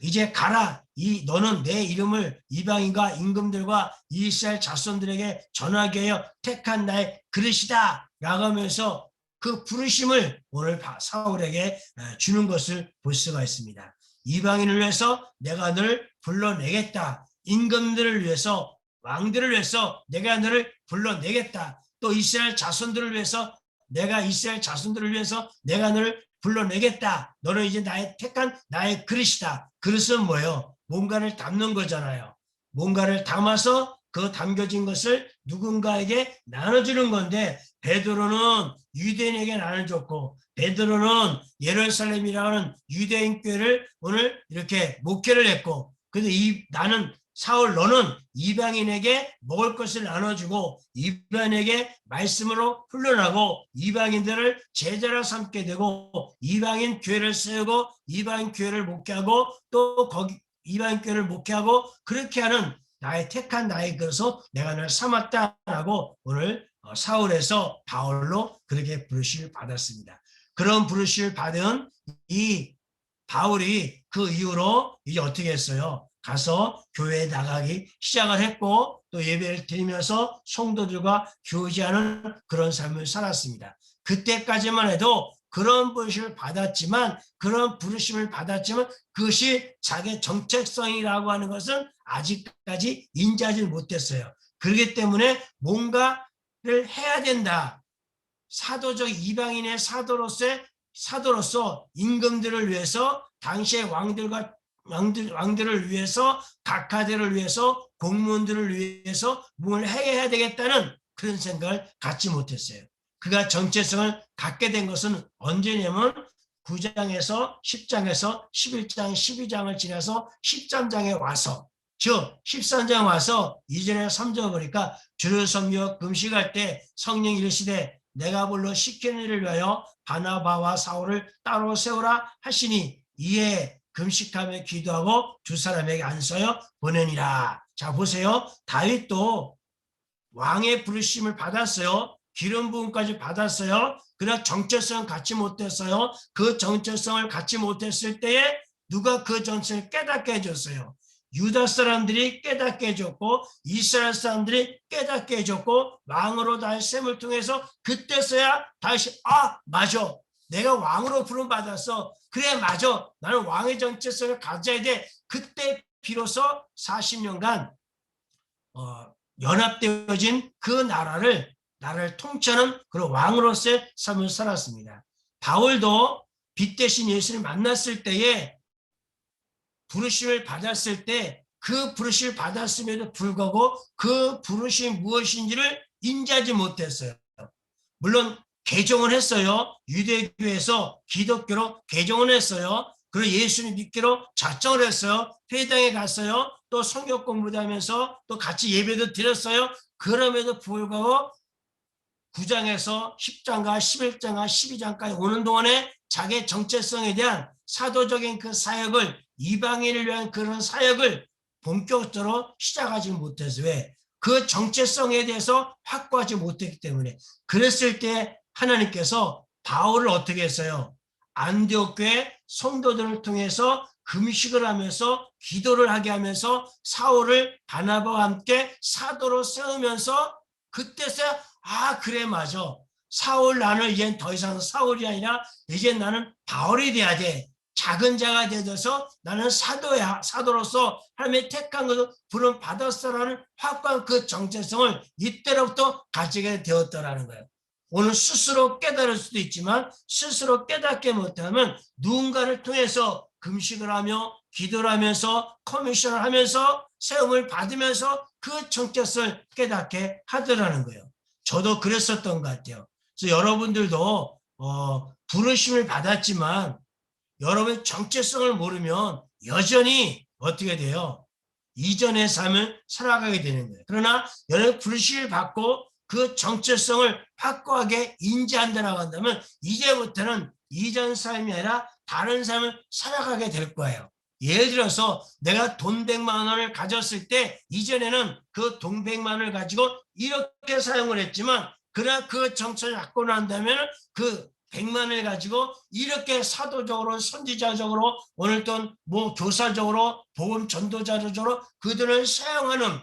이제 가라. 너는 내 이름을 이방인과 임금들과 이스라엘 자손들에게 전하게 하여 택한 나의 그릇이다 라고 하면서 그 부르심을 오늘 사울에게 주는 것을 볼 수가 있습니다. 이방인을 위해서 내가 너를 불러내겠다. 임금들을 위해서, 왕들을 위해서 내가 너를 불러내겠다. 또 이스라엘 자손들을 위해서 내가 너를 불러내겠다. 너는 이제 나의 택한 나의 그릇이다. 그릇은 뭐예요? 뭔가를 담는 거잖아요. 뭔가를 담아서 그 담겨진 것을 누군가에게 나눠주는 건데, 베드로는 유대인에게 나눠줬고, 베드로는 예루살렘이라는 유대인 교회를 오늘 이렇게 목회를 했고, 근데 나는 사울 너는 이방인에게 먹을 것을 나눠주고 이방인에게 말씀으로 훈련하고 이방인들을 제자로 삼게 되고 이방인 교회를 세우고 이방인 교회를 목회하고 또 거기 이방인 교회를 목회하고 그렇게 하는 나의 택한 나의 그릇을 내가 널 삼았다라고 오늘 사울에서 바울로 그렇게 부르심을 받았습니다. 그런 부르심을 받은 이 바울이 그 이후로 이제 어떻게 했어요? 가서 교회에 나가기 시작을 했고 또 예배를 드리면서 성도들과 교제하는 그런 삶을 살았습니다. 그때까지만 해도 그런 부르심을 받았지만 그것이 자기의 정체성이라고 하는 것은 아직까지 인지하지 못했어요. 그렇기 때문에 뭔가를 해야 된다. 사도적 이방인의 사도로서 임금들을 위해서 당시의 왕들을 위해서 각하들을 위해서 공무원들을 위해서 뭘 해야 되겠다는 그런 생각을 갖지 못했어요. 그가 정체성을 갖게 된 것은 언제냐면 9장에서 10장에서 11장 12장을 지나서 13장에 와서 즉 13장 와서 2절에 3절 보니까 주를 섬겨 금식할 때 성령이 이르시되 내가 불러 시키는 일을 위하여 바나바와 사울을 따로 세우라 하시니 이에 금식하며 기도하고 두 사람에게 안수하여 보내니라. 자 보세요. 다윗도 왕의 부르심을 받았어요. 기름 부음까지 받았어요. 그러나 정체성을 갖지 못했어요. 그 정체성을 갖지 못했을 때에 누가 그 정체성을 깨닫게 해줬어요. 유다 사람들이 깨닫게 해줬고 이스라엘 사람들이 깨닫게 해줬고 왕으로 다시 셈을 통해서 그때서야 다시 맞아. 내가 왕으로 부름받았어. 그래 맞아. 나는 왕의 정체성을 가져야 돼. 그때 비로소 40년간 연합되어진 그 나라를 통치하는 그런 왕으로서의 삶을 살았습니다. 바울도 빛 대신 예수를 만났을 때에 부르심을 받았을 때 그 부르심을 받았음에도 불구하고 그 부르심이 무엇인지를 인지하지 못했어요. 물론 개종을 했어요. 유대교에서 기독교로 개종을 했어요. 그리고 예수님 믿기로 작정을 했어요. 회당에 갔어요. 또 성경 공부도 하면서 또 같이 예배도 드렸어요. 그럼에도 불구하고 9장에서 10장과 11장과 12장까지 오는 동안에 자기의 정체성에 대한 사도적인 그 사역을 이방인을 위한 그런 사역을 본격적으로 시작하지 못해서 왜? 그 정체성에 대해서 확고하지 못했기 때문에 그랬을 때 하나님께서 바울을 어떻게 했어요? 안디옥 교회 성도들을 통해서 금식을 하면서 기도를 하게 하면서 사울을 바나바와 함께 사도로 세우면서 그때서야 그래 맞아. 사울 나는 이젠 더 이상 사울이 아니라 이제 나는 바울이 돼야 돼. 작은 자가 되어서 나는 사도야. 사도로서 하나님의 택한 것을 부름 받았어라는 확고한 그 정체성을 이때로부터 가지게 되었더라는 거예요. 오늘 스스로 깨달을 수도 있지만 스스로 깨닫게 못하면 누군가를 통해서 금식을 하며 기도를 하면서 커미션을 하면서 세움을 받으면서 그 정체성을 깨닫게 하더라는 거예요. 저도 그랬었던 것 같아요. 그래서 여러분들도 부르심을 받았지만 여러분의 정체성을 모르면 여전히 어떻게 돼요? 이전의 삶을 살아가게 되는 거예요. 그러나 여러분 부르심을 받고 그 정체성을 확고하게 인지한다고 한다면 이제부터는 이전 삶이 아니라 다른 삶을 살아가게 될 거예요. 예를 들어서 내가 돈 100만 원을 가졌을 때 이전에는 그 돈 100만 원을 가지고 이렇게 사용을 했지만 그러나 그 정체를 갖고 난다면 그 100만을 가지고 이렇게 사도적으로 선지자적으로 오늘 또 뭐 교사적으로 복음 전도자적으로 그들을 사용하는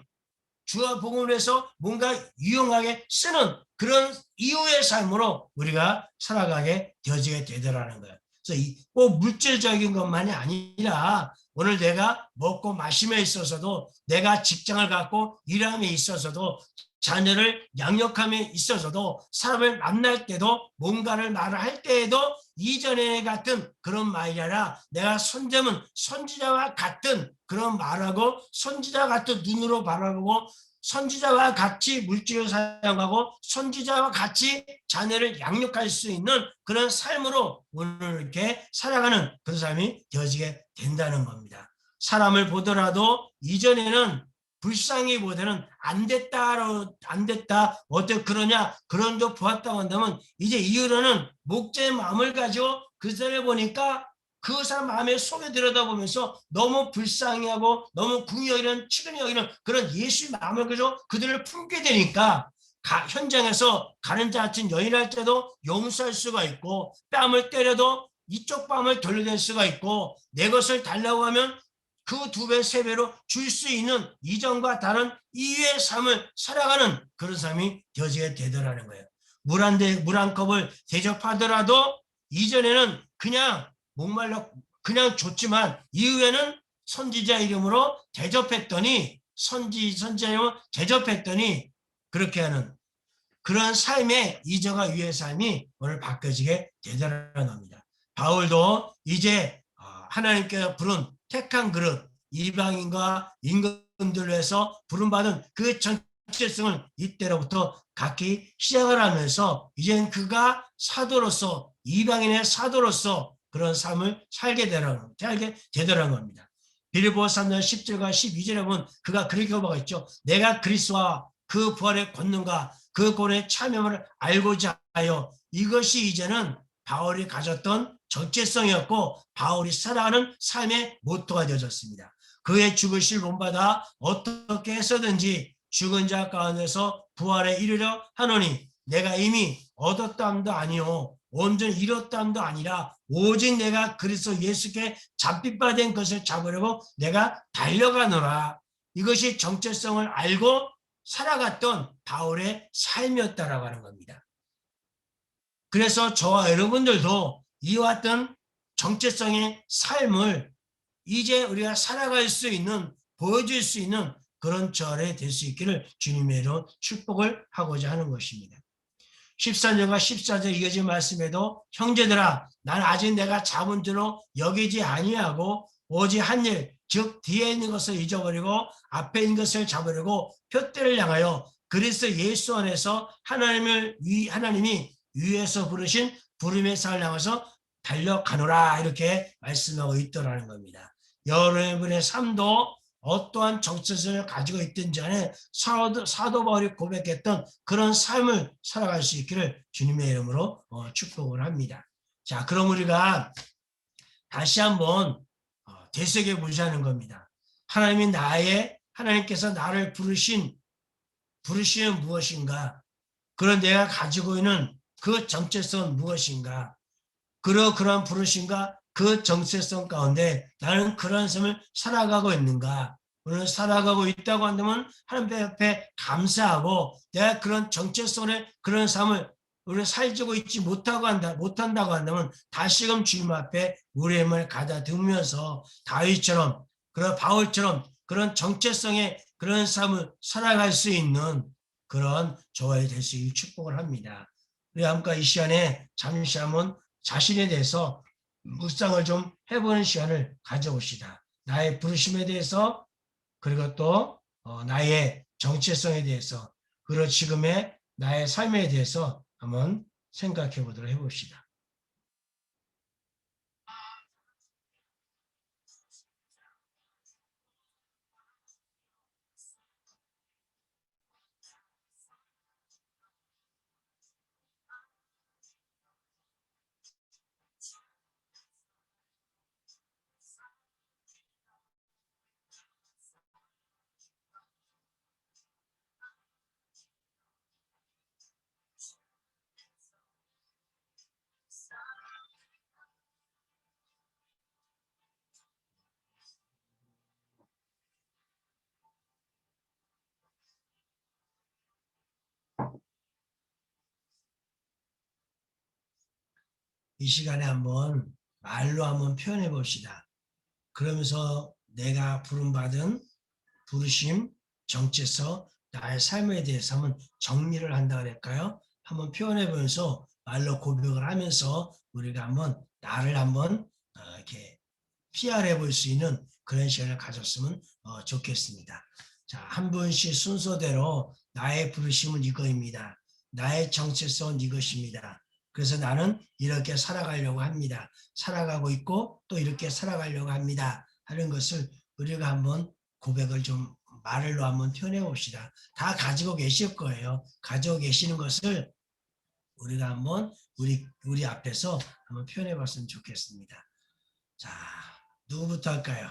주와 복음을 위해서 뭔가 유용하게 쓰는 그런 이후의 삶으로 우리가 살아가게 되어지게 되더라는 거예요. 그래서 꼭 물질적인 것만이 아니라 오늘 내가 먹고 마심에 있어서도 내가 직장을 갖고 일함에 있어서도 자녀를 양육함에 있어서도 사람을 만날 때도 뭔가를 말을 할 때에도 이전에 같은 그런 말이 아니라 내가 손자면 선지자와 같은 그런 말하고 선지자 같은 눈으로 바라보고 선지자와 같이 물질을 사용하고 선지자와 같이 자녀를 양육할 수 있는 그런 삶으로 오늘 이렇게 살아가는 그런 삶이 되어지게 된다는 겁니다. 사람을 보더라도 이전에는 불쌍히 보다는 안 됐다 어떻게 그러냐 그런 거 보았다고 한다면 이제 이후로는 목자의 마음을 가지고 그 사람을 보니까 그 사람 마음에 속에 들여다보면서 너무 불쌍히하고 너무 궁히 여기는 치근히 여기는 그런 예수의 마음을 가지고 그들을 품게 되니까 현장에서 가는 자 같은 여인할 때도 용서할 수가 있고 뺨을 때려도 이쪽 뺨을 돌려댈 수가 있고 내 것을 달라고 하면 그 2배, 3배로 줄 수 있는 이전과 다른 이외의 삶을 살아가는 그런 삶이 되어지게 되더라는 거예요. 물 한 컵을 대접하더라도 이전에는 그냥 목말라 그냥 줬지만 이후에는 선지자 이름으로 대접했더니 선지자 이름으로 대접했더니 그렇게 하는 그런 삶의 이전과 위의 삶이 오늘 바뀌어지게 되더라는 겁니다. 바울도 이제 하나님께서 부른 택한 그릇 이방인과 임금들로 해서 부름받은 그 정체성을 이때로부터 갖기 시작을 하면서 이젠 그가 사도로서 이방인의 사도로서 그런 삶을 살게 되더라는 겁니다. 빌립보서 3장 10절과 12절에 보면 그가 그렇게 고백했죠. 내가 그리스도와 그 부활의 권능과 그 권의 참여를 알고자 하여 이것이 이제는 바울이 가졌던 정체성이었고 바울이 살아가는 삶의 모토가 되어졌습니다. 그의 죽으실 본받아 어떻게 해서든지 죽은 자 가운데서 부활에 이르려 하노니 내가 이미 얻었다함도 아니요 온전히 이뤘다함도 아니라 오직 내가 그리스도 예수께 잡힌바된 것을 잡으려고 내가 달려가노라. 이것이 정체성을 알고 살아갔던 바울의 삶이었다라고 하는 겁니다. 그래서 저와 여러분들도 이와 같은 정체성의 삶을 이제 우리가 살아갈 수 있는 보여줄 수 있는 그런 절에 될 수 있기를 주님의 이름으로 축복을 하고자 하는 것입니다. 13절과 14절 이어진 말씀에도 형제들아 나는 아직 내가 잡은 줄로 여기지 아니하고 오직 한 일 즉 뒤에 있는 것을 잊어버리고 앞에 있는 것을 잡으려고 표대를 향하여 그리스도 예수 안에서 하나님이 위에서 부르신 부름의 상을 향해서 달려가노라 이렇게 말씀하고 있더라는 겁니다. 여러분의 삶도 어떠한 정체성을 가지고 있든지 간에 사도 바울이 고백했던 그런 삶을 살아갈 수 있기를 주님의 이름으로 축복을 합니다. 자, 그럼 우리가 다시 한번 되새겨보자는 겁니다. 하나님께서 나를 부르시는 무엇인가? 그런 내가 가지고 있는 그 정체성은 무엇인가? 그러한 부르심과 그 정체성 가운데 나는 그런 삶을 살아가고 있는가? 오늘 살아가고 있다고 한다면 하나님 앞에 감사하고 내가 그런 정체성의 그런 삶을 우리 살지고 있지 못한다고 한다면 다시금 주님 앞에 우리의 힘을 가다듬으면서 다윗처럼 그런 바울처럼 그런 정체성의 그런 삶을 살아갈 수 있는 그런 저와 될 수 있는 축복을 합니다. 우리 함께 이 시간에 잠시 한번 자신에 대해서 묵상을 좀 해보는 시간을 가져봅시다. 나의 부르심에 대해서 그리고 또 나의 정체성에 대해서 그리고 지금의 나의 삶에 대해서 한번 생각해 보도록 해봅시다. 이 시간에 한번 말로 한번 표현해 봅시다. 그러면서 내가 부름받은 부르심, 정체성, 나의 삶에 대해서 한번 정리를 한다 그럴까요? 한번 표현해 보면서 말로 고백을 하면서 우리가 한번 나를 한번 이렇게 PR해 볼 수 있는 그런 시간을 가졌으면 좋겠습니다. 자, 한 분씩 순서대로 나의 부르심은 이거입니다. 나의 정체성은 이것입니다. 그래서 나는 이렇게 살아가려고 합니다. 살아가고 있고 또 이렇게 살아가려고 합니다. 하는 것을 우리가 한번 고백을 좀 말로 한번 표현해 봅시다. 다 가지고 계실 거예요. 가지고 계시는 것을 우리가 한번 우리 앞에서 한번 표현해 봤으면 좋겠습니다. 자, 누구부터 할까요?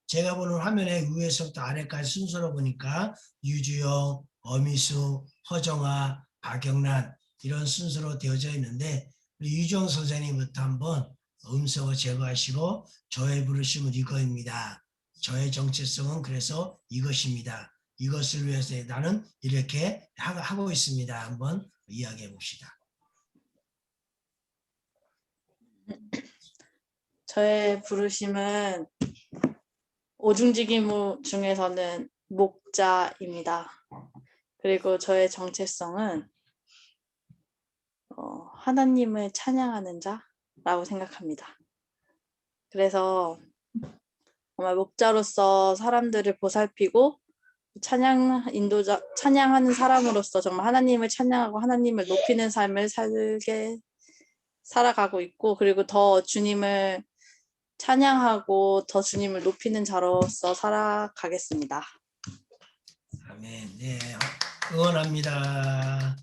제가 보는 화면에 위에서부터 아래까지 순서로 보니까 유주영, 어미수, 허정아, 박영란 이런 순서로 되어져 있는데 우리 유주영 선생님부터 한번 음성을 제거하시고 저의 부르심은 이거입니다. 저의 정체성은 그래서 이것입니다. 이것을 위해서 나는 이렇게 하고 있습니다. 한번 이야기해 봅시다. 저의 부르심은 오중지기무 중에서는 목자입니다. 그리고 저의 정체성은 하나님을 찬양하는 자라고 생각합니다. 그래서 정말 목자로서 사람들을 보살피고 찬양하는 사람으로서 정말 하나님을 찬양하고 하나님을 높이는 삶을 살아가고 있고, 그리고 더 주님을 찬양하고 더 주님을 높이는 자로서 살아가겠습니다. 아멘. 네, 응원합니다.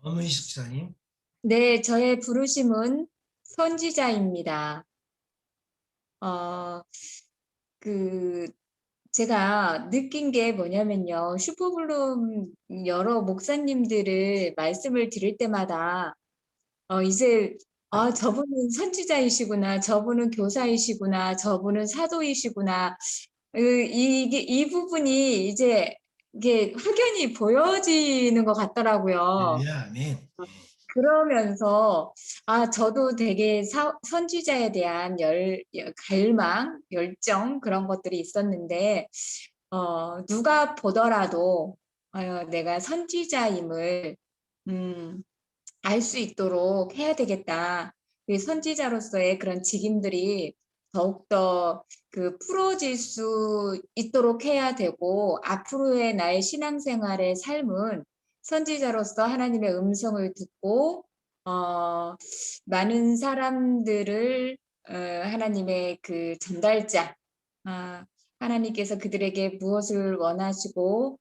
어문식 집사님. 네, 저의 부르심은 선지자입니다. 제가 느낀 게 뭐냐면요. 슈퍼블룸 여러 목사님들을 말씀을 들을 때마다 이제 저분은 선지자이시구나, 저분은 교사이시구나, 저분은 사도이시구나. 이 부분이 이제 이게 확연히 보여지는 것 같더라고요. 아멘. 그러면서 저도 되게 선지자에 대한 갈망, 열정 그런 것들이 있었는데 누가 보더라도 내가 선지자임을 알 수 있도록 해야 되겠다. 그 선지자로서의 그런 직임들이 더욱더 풀어질 수 있도록 해야 되고, 앞으로의 나의 신앙생활의 삶은 선지자로서 하나님의 음성을 듣고 많은 사람들을 하나님의 그 전달자, 하나님께서 그들에게 무엇을 원하시고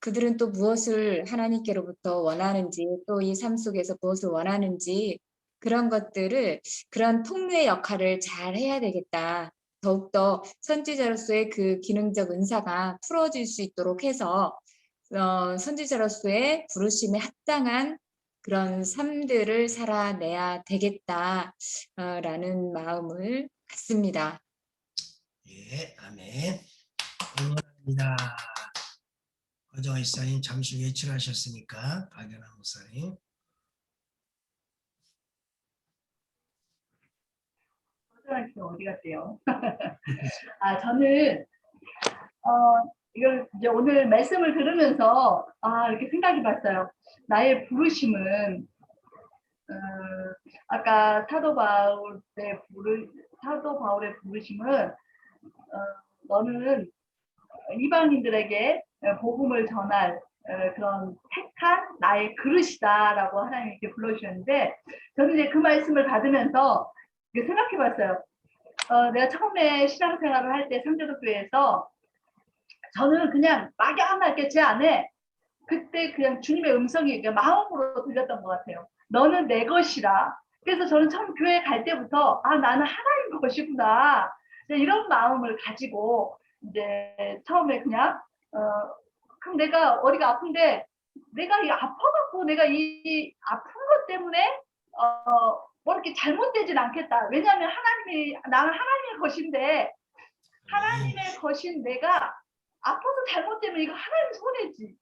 그들은 또 무엇을 하나님께로부터 원하는지, 또 이 삶 속에서 무엇을 원하는지, 그런 것들을, 그런 통로의 역할을 잘 해야 되겠다. 더욱더 선지자로서의 그 기능적 은사가 풀어질 수 있도록 해서 선지자로서의 부르심에 합당한 그런 삶들을 살아내야 되겠다라는 마음을 갖습니다. 예, 아멘. 응원합니다. 허정아 집사님 잠시 외출하셨으니까 박연아 목사님. 허정아 씨 어디 갔대요? 저는 이걸 이제 오늘 말씀을 들으면서 이렇게 생각해 봤어요. 나의 부르심은 아까 사도 바울의 부르심은 너는 이방인들에게 복음을 전할 그런 택한 나의 그릇이다라고 하나님께 불러주셨는데, 저는 이제 그 말씀을 받으면서 생각해 봤어요. 내가 처음에 신앙생활을 할 때 상대도교회에서 저는 그냥 막연하게 제 안에 그때 그냥 주님의 음성이 그냥 마음으로 들렸던 것 같아요. 너는 내 것이라. 그래서 저는 처음 교회 갈 때부터 나는 하나님 것이구나, 이런 마음을 가지고 이제 처음에 그냥 그럼 내가 어디가 아픈데 내가 이 아파갖고 내가 이 아픈 것 때문에 뭐 이렇게 잘못되진 않겠다. 왜냐하면 나는 하나님의 것인데, 하나님의 것인 내가 아파서 잘못되면 이거 하나님 손해지.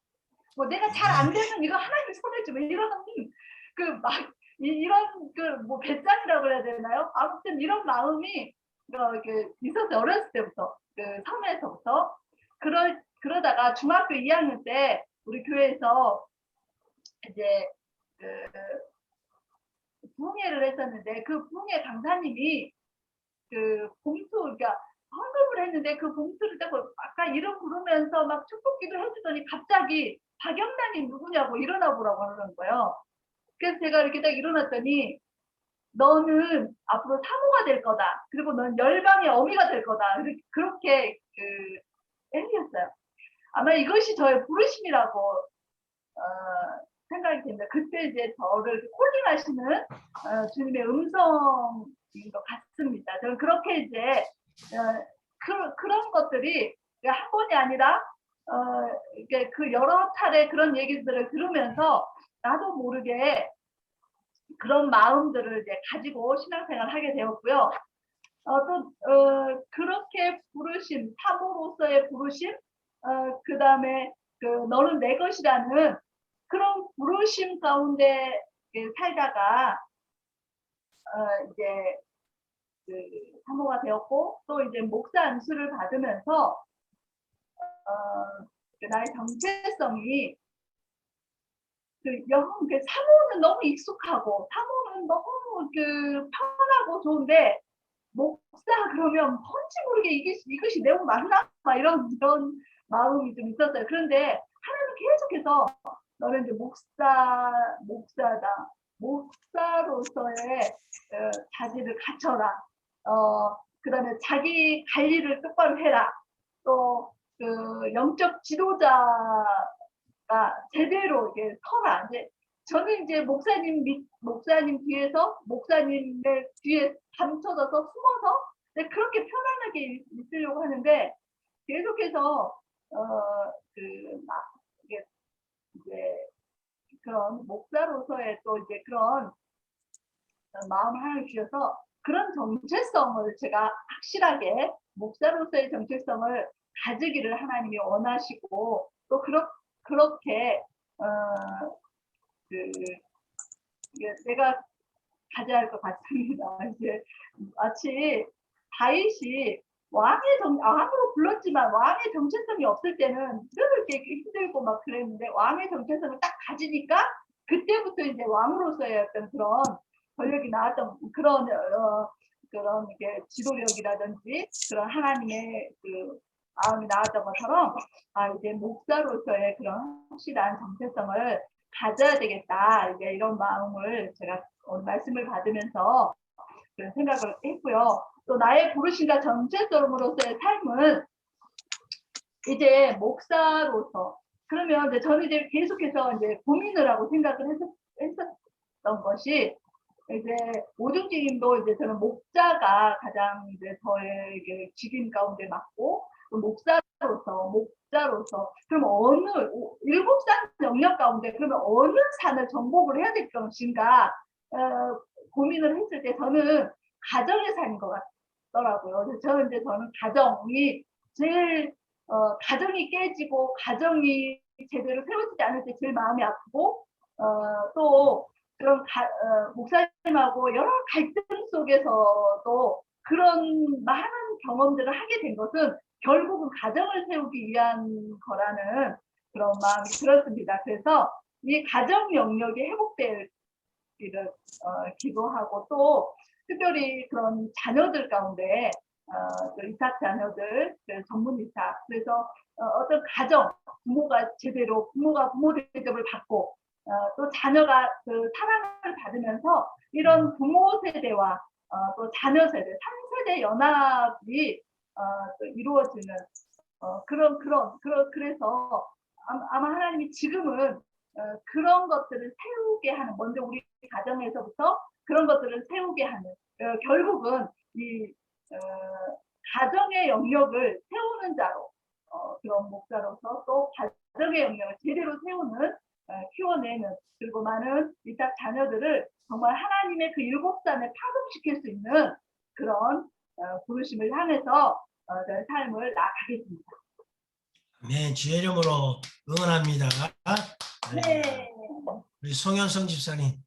뭐 내가 잘 안 되면 이거 하나님 손해지. 뭐 이런 이런 뭐 배짱이라고 그래야 되나요? 아무튼 이런 마음이 이렇게 있었어요. 어렸을 때부터 섬에서부터 그러다가 중학교 2학년 때 우리 교회에서 이제 부흥회를 했었는데 그 부흥회 강사님이 봉투 그러니까 헌금을 했는데 그 봉투를 딱 아까 이름 부르면서 막 축복기도 해주더니 갑자기 박영란이 누구냐고 일어나 보라고 하는 거예요. 그래서 제가 이렇게 딱 일어났더니 너는 앞으로 사모가 될 거다. 그리고 넌 열방의 어미가 될 거다. 그렇게 얘기했어요. 아마 이것이 저의 부르심이라고 생각이 됩니다. 그때 이제 저를 콜링하시는 주님의 음성인 것 같습니다. 저는 그렇게 이제 그런 것들이 한 번이 아니라 이게 여러 차례 그런 얘기들을 들으면서 나도 모르게 그런 마음들을 이제 가지고 신앙생활을 하게 되었고요. 또 그렇게 부르심, 사모로서의 부르심, 그 다음에 너는 내 것이라는 그런 부르심 가운데 살다가 이제 사모가 되었고 또 이제 목사 안수를 받으면서 나의 정체성이 사모는 너무 익숙하고 사모는 너무 편하고 좋은데 목사 그러면 뭔지 모르게 이것이 내용 맞나? 막 이런 마음이 좀 있었어요. 그런데 하나님 계속해서 너는 이제 목사다. 목사로서의 자질을 갖춰라. 그 다음에 자기 관리를 똑바로 해라. 또 영적 지도자가 제대로 이게 서라. 이제 저는 이제 목사님 뒤에서 목사님의 뒤에 감춰져서 숨어서 그렇게 편안하게 있으려고 하는데 계속해서 이제 그런 목사로서의 또 이제 그런 마음 하나를 주셔서 그런 정체성을 제가 확실하게 목사로서의 정체성을 가지기를 하나님이 원하시고 또 그렇게 내가 가져야 할 것 같습니다. 이제 마치 다윗이 왕으로 불렀지만 왕의 정체성이 없을 때는 늘 이렇게 힘들고 막 그랬는데 왕의 정체성을 딱 가지니까 그때부터 이제 왕으로서의 어떤 그런 권력이 나왔던 그런 이게 지도력이라든지 그런 하나님의 마음이 나왔던 것처럼 이제 목사로서의 그런 확실한 정체성을 가져야 되겠다. 이제 이런 마음을 제가 오늘 말씀을 받으면서 그런 생각을 했고요. 또 나의 부르심과 정체성으로서의 삶은 이제 목사로서 그러면 이제 저는 이제 계속해서 이제 고민을 하고 생각을 했었던 것이 이제 오중직임도 이제 저는 목자가 가장 이제 저의 직임 가운데 맞고 목자로서 그럼 어느 7산 영역 가운데 그러면 어느 산을 정복을 해야 될 것인가 고민을 했을 때 저는 가정의 삶인 것 같더라고요. 저는 가정이 제일 가정이 깨지고 가정이 제대로 세워지지 않을 때 제일 마음이 아프고 또 그런 목사님하고 여러 갈등 속에서도 그런 많은 경험들을 하게 된 것은 결국은 가정을 세우기 위한 거라는 그런 마음이 들었습니다. 그래서 이 가정 영역이 회복되기를 기도하고 또 특별히 그런 자녀들 가운데 이삭 자녀들 전문 이삭 그래서 어떤 가정 부모가 부모 대접을 받고 또 자녀가 사랑을 받으면서 이런 부모 세대와 또 자녀 세대 3세대 연합이 또 이루어지는 그래서 아마 하나님이 지금은 그런 것들을 세우게 하는 먼저 우리 가정에서부터 그런 것들을 세우게 하는 결국은 이 가정의 영역을 세우는 자로 그런 목사로서 또 가정의 영역을 제대로 세우는 키워내는 그리고 많은 이삭 자녀들을 정말 하나님의 그 7산을 파급시킬 수 있는 그런 부르심을 향해서 저의 삶을 나아가겠습니다. 아멘. 주의 이름으로 응원합니다. 네. 우리 송현성 집사님.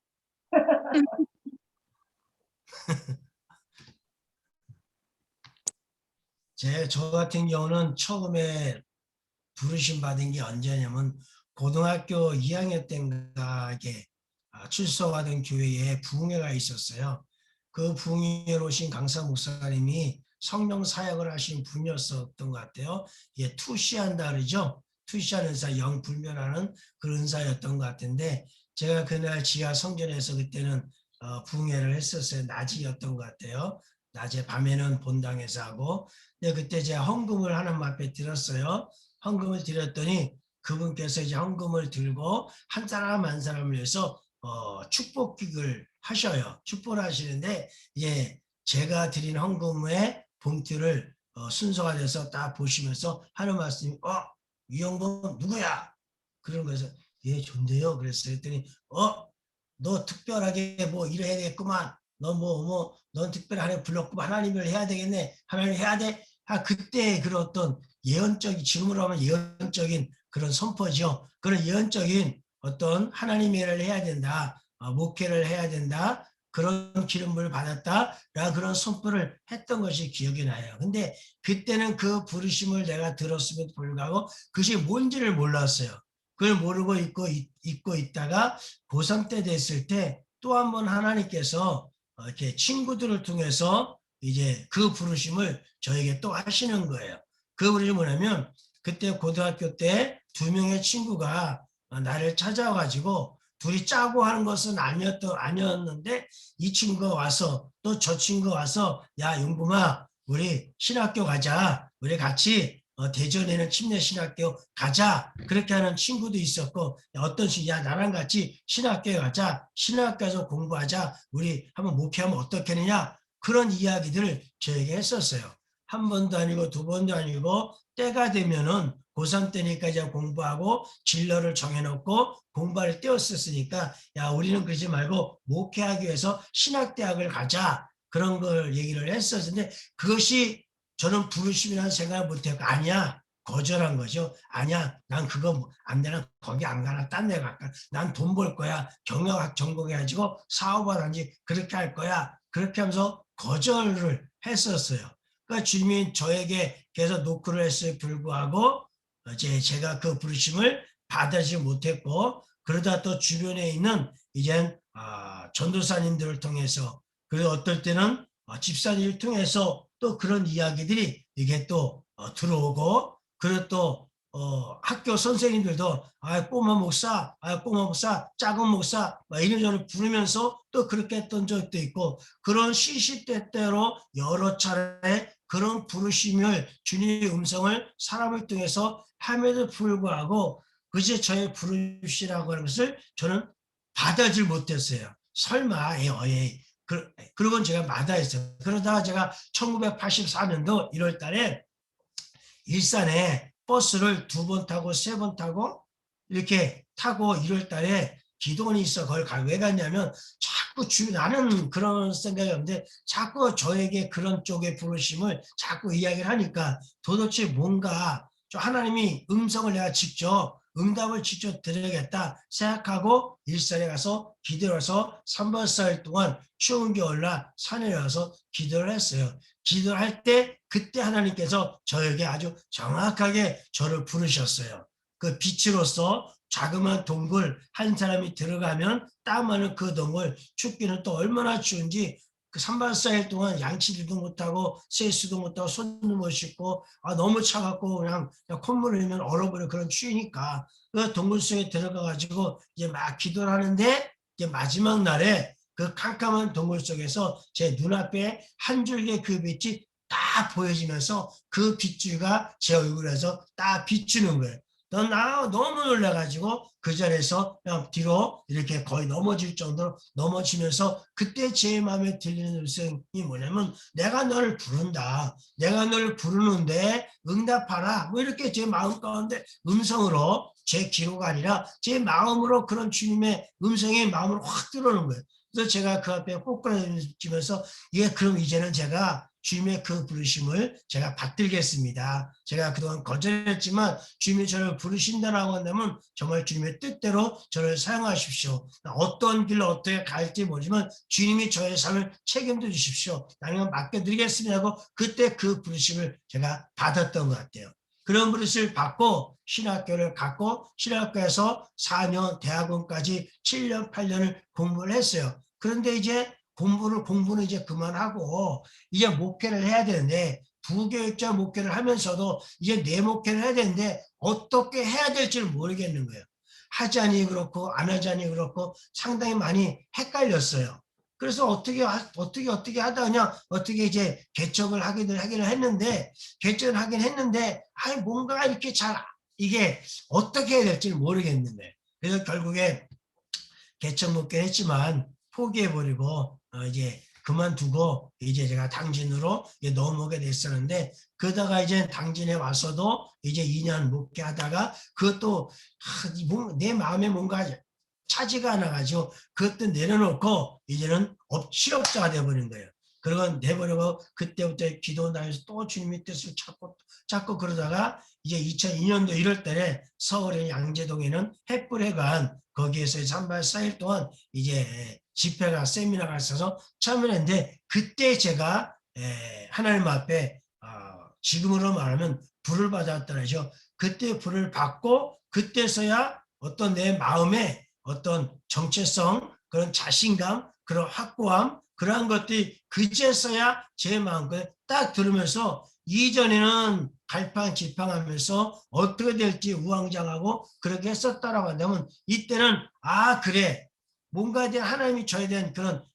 저 같은 경우는 처음에 부르심 받은 게 언제냐면 고등학교 2학년 때인가 출석하던 교회에 부흥회가 있었어요. 그 부흥회로 오신 강사 목사님이 성령 사역을 하신 분이었었던 것 같아요. 이게 투시한다 그러죠. 투시한 은사, 영 불변하는 그런 은사였던 것 같은데 제가 그날 지하 성전에서 그때는 부흥회를 했었어요. 낮이었던 것 같아요. 낮에 밤에는 본당에서 하고 근데 그때 제가 헌금을 하나님 앞에 드렸어요. 헌금을 드렸더니 그분께서 이제 헌금을 들고 한 사람 한 사람을 위해서 축복기를 하셔요. 축복을 하시는데 이제 제가 드린 헌금의 봉투를 순서가 돼서 딱 보시면서 하는 말씀이 이 헌금 누구야? 그런 거에서 예 좋네요. 그랬어요. 그랬더니 너 특별하게 뭐 일해야 되겠구만. 넌 특별히 하나님 불렀구만. 하나님을 해야 되겠네. 하나님 해야 돼. 그때 그런 어떤 예언적인, 지금으로 하면 예언적인 그런 선포죠. 그런 예언적인 어떤 하나님의 일을 해야 된다. 목회를 해야 된다. 그런 기름을 받았다라는 그런 선포를 했던 것이 기억이 나요. 근데 그때는 그 부르심을 내가 들었음에도 불구하고 그것이 뭔지를 몰랐어요. 그걸 모르고 있고 있다가 고3 때 됐을 때 또 한 번 하나님께서 이렇게 친구들을 통해서 이제 그 부르심을 저에게 또 하시는 거예요. 그 부르심이 뭐냐면 그때 고등학교 때 2명의 친구가 나를 찾아와가지고 둘이 짜고 하는 것은 아니었는데 이 친구가 와서 또 저 친구가 와서 야 용범아 우리 신학교 가자. 우리 같이 대전에는 침례신학교 가자. 그렇게 하는 친구도 있었고 어떤 식이야 나랑 같이 신학교에 가자. 신학교에서 공부하자. 우리 한번 목회하면 어떻겠느냐. 그런 이야기들을 저에게 했었어요. 한 번도 아니고 두 번도 아니고 때가 되면은 고3 때니까 이제 공부하고 진로를 정해놓고 공부를 띄웠었으니까 야 우리는 그러지 말고 목회하기 위해서 신학대학을 가자. 그런 걸 얘기를 했었는데 그것이 저는 부르심이라는 생각을 못했고 아니야. 거절한 거죠. 아니야. 난 그거 안 되나 거기 안 가나 딴 데 갈까. 난 돈 벌 거야. 경영학 전공해가지고 사업을 하는지 그렇게 할 거야. 그렇게 하면서 거절을 했었어요. 그러니까 주님이 저에게 계속 노크를 했을 불구하고 이제 제가 그 부르심을 받아지 못했고 그러다 또 주변에 있는 이제 전도사님들을 통해서 그리고 어떨 때는 집사님을 통해서 또 그런 이야기들이 이게 또 들어오고 그리고 또 학교 선생님들도 꼬마 목사, 꼬마 목사, 작은 목사 이런저런 부르면서 또 그렇게 했던 적도 있고 그런 시시때때로 여러 차례 그런 부르심을 주님의 음성을 사람을 통해서 함에도 불구하고 그제 저의 부르시라고 하는 것을 저는 받아질 못했어요. 설마 그러곤 제가 마다했어요. 그러다가 제가 1984년도 1월 달에 일산에 버스를 2번 타고 3번 타고 이렇게 타고 1월 달에 기도원이 있어. 거기 왜 갔냐면 자꾸 나는 그런 생각이 없는데 자꾸 저에게 그런 쪽의 부르심을 자꾸 이야기를 하니까 도대체 뭔가 하나님이 음성을 내가 직접 응답을 직접 드려야겠다 생각하고 일산에 가서 기도를 해서 3박 4일 동안 추운 겨울날 산에 가서 기도를 했어요. 기도를 할 때 그때 하나님께서 저에게 아주 정확하게 저를 부르셨어요. 그 빛으로서 자그마한 동굴 한 사람이 들어가면 땀 많은 그 동굴 춥기는 또 얼마나 추운지 그 3박 4일 동안 양치질도 못하고 세수도 못하고 손도 못 씻고 너무 차갑고 그냥 콧물을 흘리면 얼어버려 그런 추위니까 그 동굴 속에 들어가가지고 이제 막 기도를 하는데 이제 마지막 날에 그 캄캄한 동굴 속에서 제 눈앞에 한 줄기의 그 빛이 딱 보여지면서 그 빗줄가 제 얼굴에서 딱 비추는 거예요. 너무 놀라가지고 그 자리에서 그냥 뒤로 이렇게 거의 넘어질 정도로 넘어지면서 그때 제 마음에 들리는 음성이 뭐냐면 내가 너를 부른다. 내가 너를 부르는데 응답하라. 뭐 이렇게 제 마음 가운데 음성으로 제 기로가 아니라 제 마음으로 그런 주님의 음성이 마음으로 확 들어오는 거예요. 그래서 제가 그 앞에 꼬꾸라지면서 그럼 이제는 제가 주님의 그 부르심을 제가 받들겠습니다. 제가 그동안 거절했지만 주님이 저를 부르신다라고 한다면 정말 주님의 뜻대로 저를 사용하십시오. 어떤 길로 어떻게 갈지 모르지만 주님이 저의 삶을 책임져 주십시오. 나는 맡겨드리겠습니다 하고 그때 그 부르심을 제가 받았던 것 같아요. 그런 부르심을 받고 신학교를 갔고 신학교에서 4년 대학원까지 7년 8년을 공부를 했어요. 그런데 이제 공부는 이제 그만하고 이제 목회를 해야 되는데 부교육자 목회를 하면서도 이제 내 목회를 해야 되는데 어떻게 해야 될지를 모르겠는 거예요. 하자니 그렇고 안 하자니 그렇고 상당히 많이 헷갈렸어요. 그래서 어떻게 하다 그냥 어떻게 이제 개척을 하기는 했는데 개척을 하긴 했는데 뭔가 이렇게 잘 이게 어떻게 해야 될지를 모르겠는 거예요. 그래서 결국에 개척 목회를 했지만 포기해버리고 이제 그만두고 이제 제가 당진으로 넘어오게 됐었는데 그러다가 이제 당진에 와서도 이제 2년 목회하다가 그것도 내 마음에 뭔가 차지가 안 나가지고 그것도 내려놓고 이제는 실업자가 돼버린 거예요. 그러고 내버리고 그때부터 기도 다니면서 또 주님의 뜻을 찾고 그러다가 이제 2002년도 1월 달에 서울의 양재동에는 햇불회관 거기에서 3박 4일 동안 이제 집회가 세미나가 있어서 참여했는데 그때 제가 하나님 앞에 지금으로 말하면 불을 받았더라죠. 그때 불을 받고 그때서야 어떤 내 마음에 어떤 정체성 그런 자신감 그런 확고함 그러한 것들이 그제서야 제 마음에 딱 들으면서 이전에는 갈팡질팡하면서 어떻게 될지 우왕좌왕하고 그렇게 했었다라고 한다면 이때는 그래 뭔가에 대한 하나님이 저에 대한 그런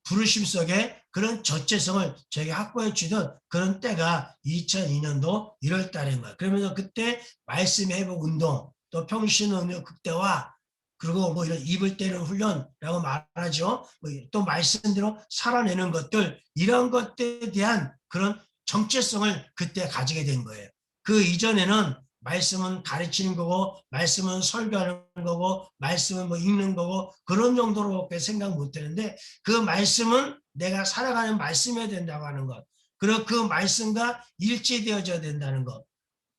부르심 속에 그런 정체성을 저에게 확보해 주던 그런 때가 2002년도 1월 달인 거예요. 그러면서 그때 말씀 회복 운동 또 평신운동 극대화 그리고 뭐 이런 입을 때리는 훈련이라고 말하죠. 또 말씀대로 살아내는 것들 이런 것들에 대한 그런 정체성을 그때 가지게 된 거예요. 그 이전에는 말씀은 가르치는 거고 말씀은 설교하는 거고 말씀은 뭐 읽는 거고 그런 정도로밖에 생각 못 했는데 그 말씀은 내가 살아가는 말씀이어야 된다고 하는 것 그리고 그 말씀과 일치되어져야 된다는 것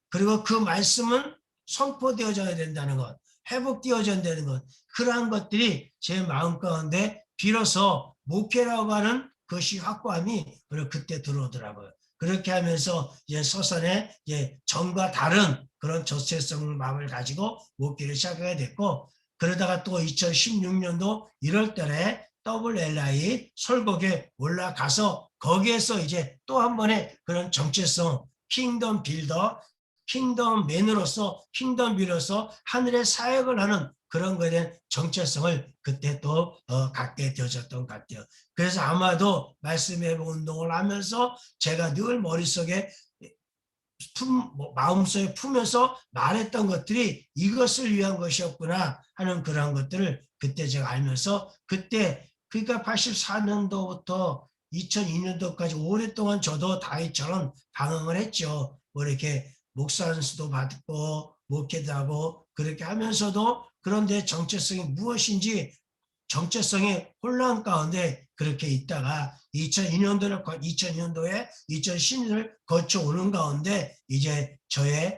그리고 그 말씀은 선포되어져야 된다는 것 회복되어져야 되는 것 그러한 것들이 제 마음 가운데 비로소 목회라고 하는 것이 확고함이 그때 들어오더라고요. 그렇게 하면서 이제 서산에 이제 전과 다른 그런 정체성 마음을 가지고 목회를 시작하게 됐고 그러다가 또 2016년도 1월 달에 WLI 설곡에 올라가서 거기에서 이제 또 한 번의 그런 정체성 킹덤 빌더 킹덤맨으로서 킹덤 빌어서 하늘의 사역을 하는 그런 것에 대한 정체성을 그때 또 갖게 되어졌던 것 같아요. 그래서 아마도 말씀의 회복 운동을 하면서 제가 늘 머릿속에 마음속에 품면서 말했던 것들이 이것을 위한 것이었구나 하는 그런 것들을 그때 제가 알면서 그때 그러니까 84년도부터 2002년도까지 오랫동안 저도 다윗처럼 방황을 했죠. 뭐 이렇게 목사 안수도 받고 목회도 하고 그렇게 하면서도 그런데 정체성이 무엇인지 정체성의 혼란 가운데 그렇게 있다가 2002년도에 2010년을 거쳐오는 가운데 이제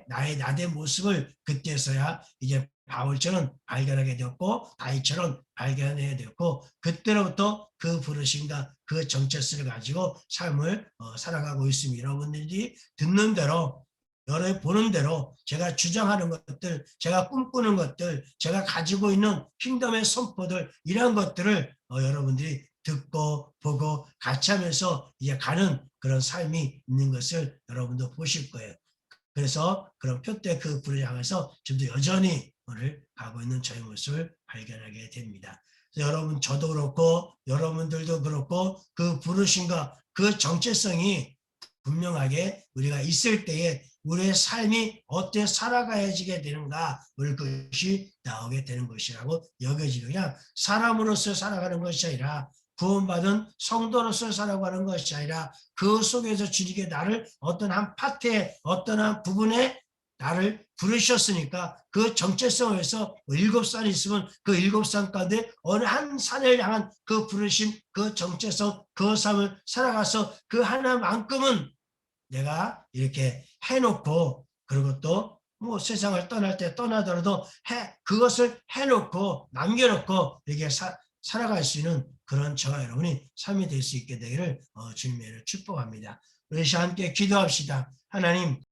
나의 나대 모습을 그때서야 이제 바울처럼 발견하게 되었고 다윗처럼 발견하게 되었고 그때로부터 그 부르심과 그 정체성을 가지고 삶을 살아가고 있습니다. 여러분들이 듣는 대로 여러분이 보는 대로 제가 주장하는 것들, 제가 꿈꾸는 것들, 제가 가지고 있는 킹덤의 선포들 이런 것들을 여러분들이 듣고 보고 같이 하면서 이제 가는 그런 삶이 있는 것을 여러분도 보실 거예요. 그래서 그런 표대 그 불을 향해서 지금도 여전히 오늘 가고 있는 저의 모습을 발견하게 됩니다. 여러분 저도 그렇고 여러분들도 그렇고 그 부르심과 그 정체성이 분명하게 우리가 있을 때에 우리의 삶이 어떻게 살아가야지게 되는가 그것이 나오게 되는 것이라고 여겨지고 그냥 사람으로서 살아가는 것이 아니라 구원받은 성도로서 살아가는 것이 아니라 그 속에서 주님께 나를 어떤 한 파트에 어떤 한 부분에 나를 부르셨으니까 그 정체성에서 7산이 있으면 그 7산 가운데 어느 한 산을 향한 그 부르심, 그 정체성, 그 삶을 살아가서 그 하나만큼은 내가 이렇게 해놓고, 그리고 또 뭐 세상을 떠날 때 떠나더라도 그것을 해놓고 남겨놓고 이렇게 살아갈 수 있는 그런 저와 여러분이 삶이 될 수 있게 되기를 주님의 이름으로 축복합니다. 우리 함께 기도합시다. 하나님,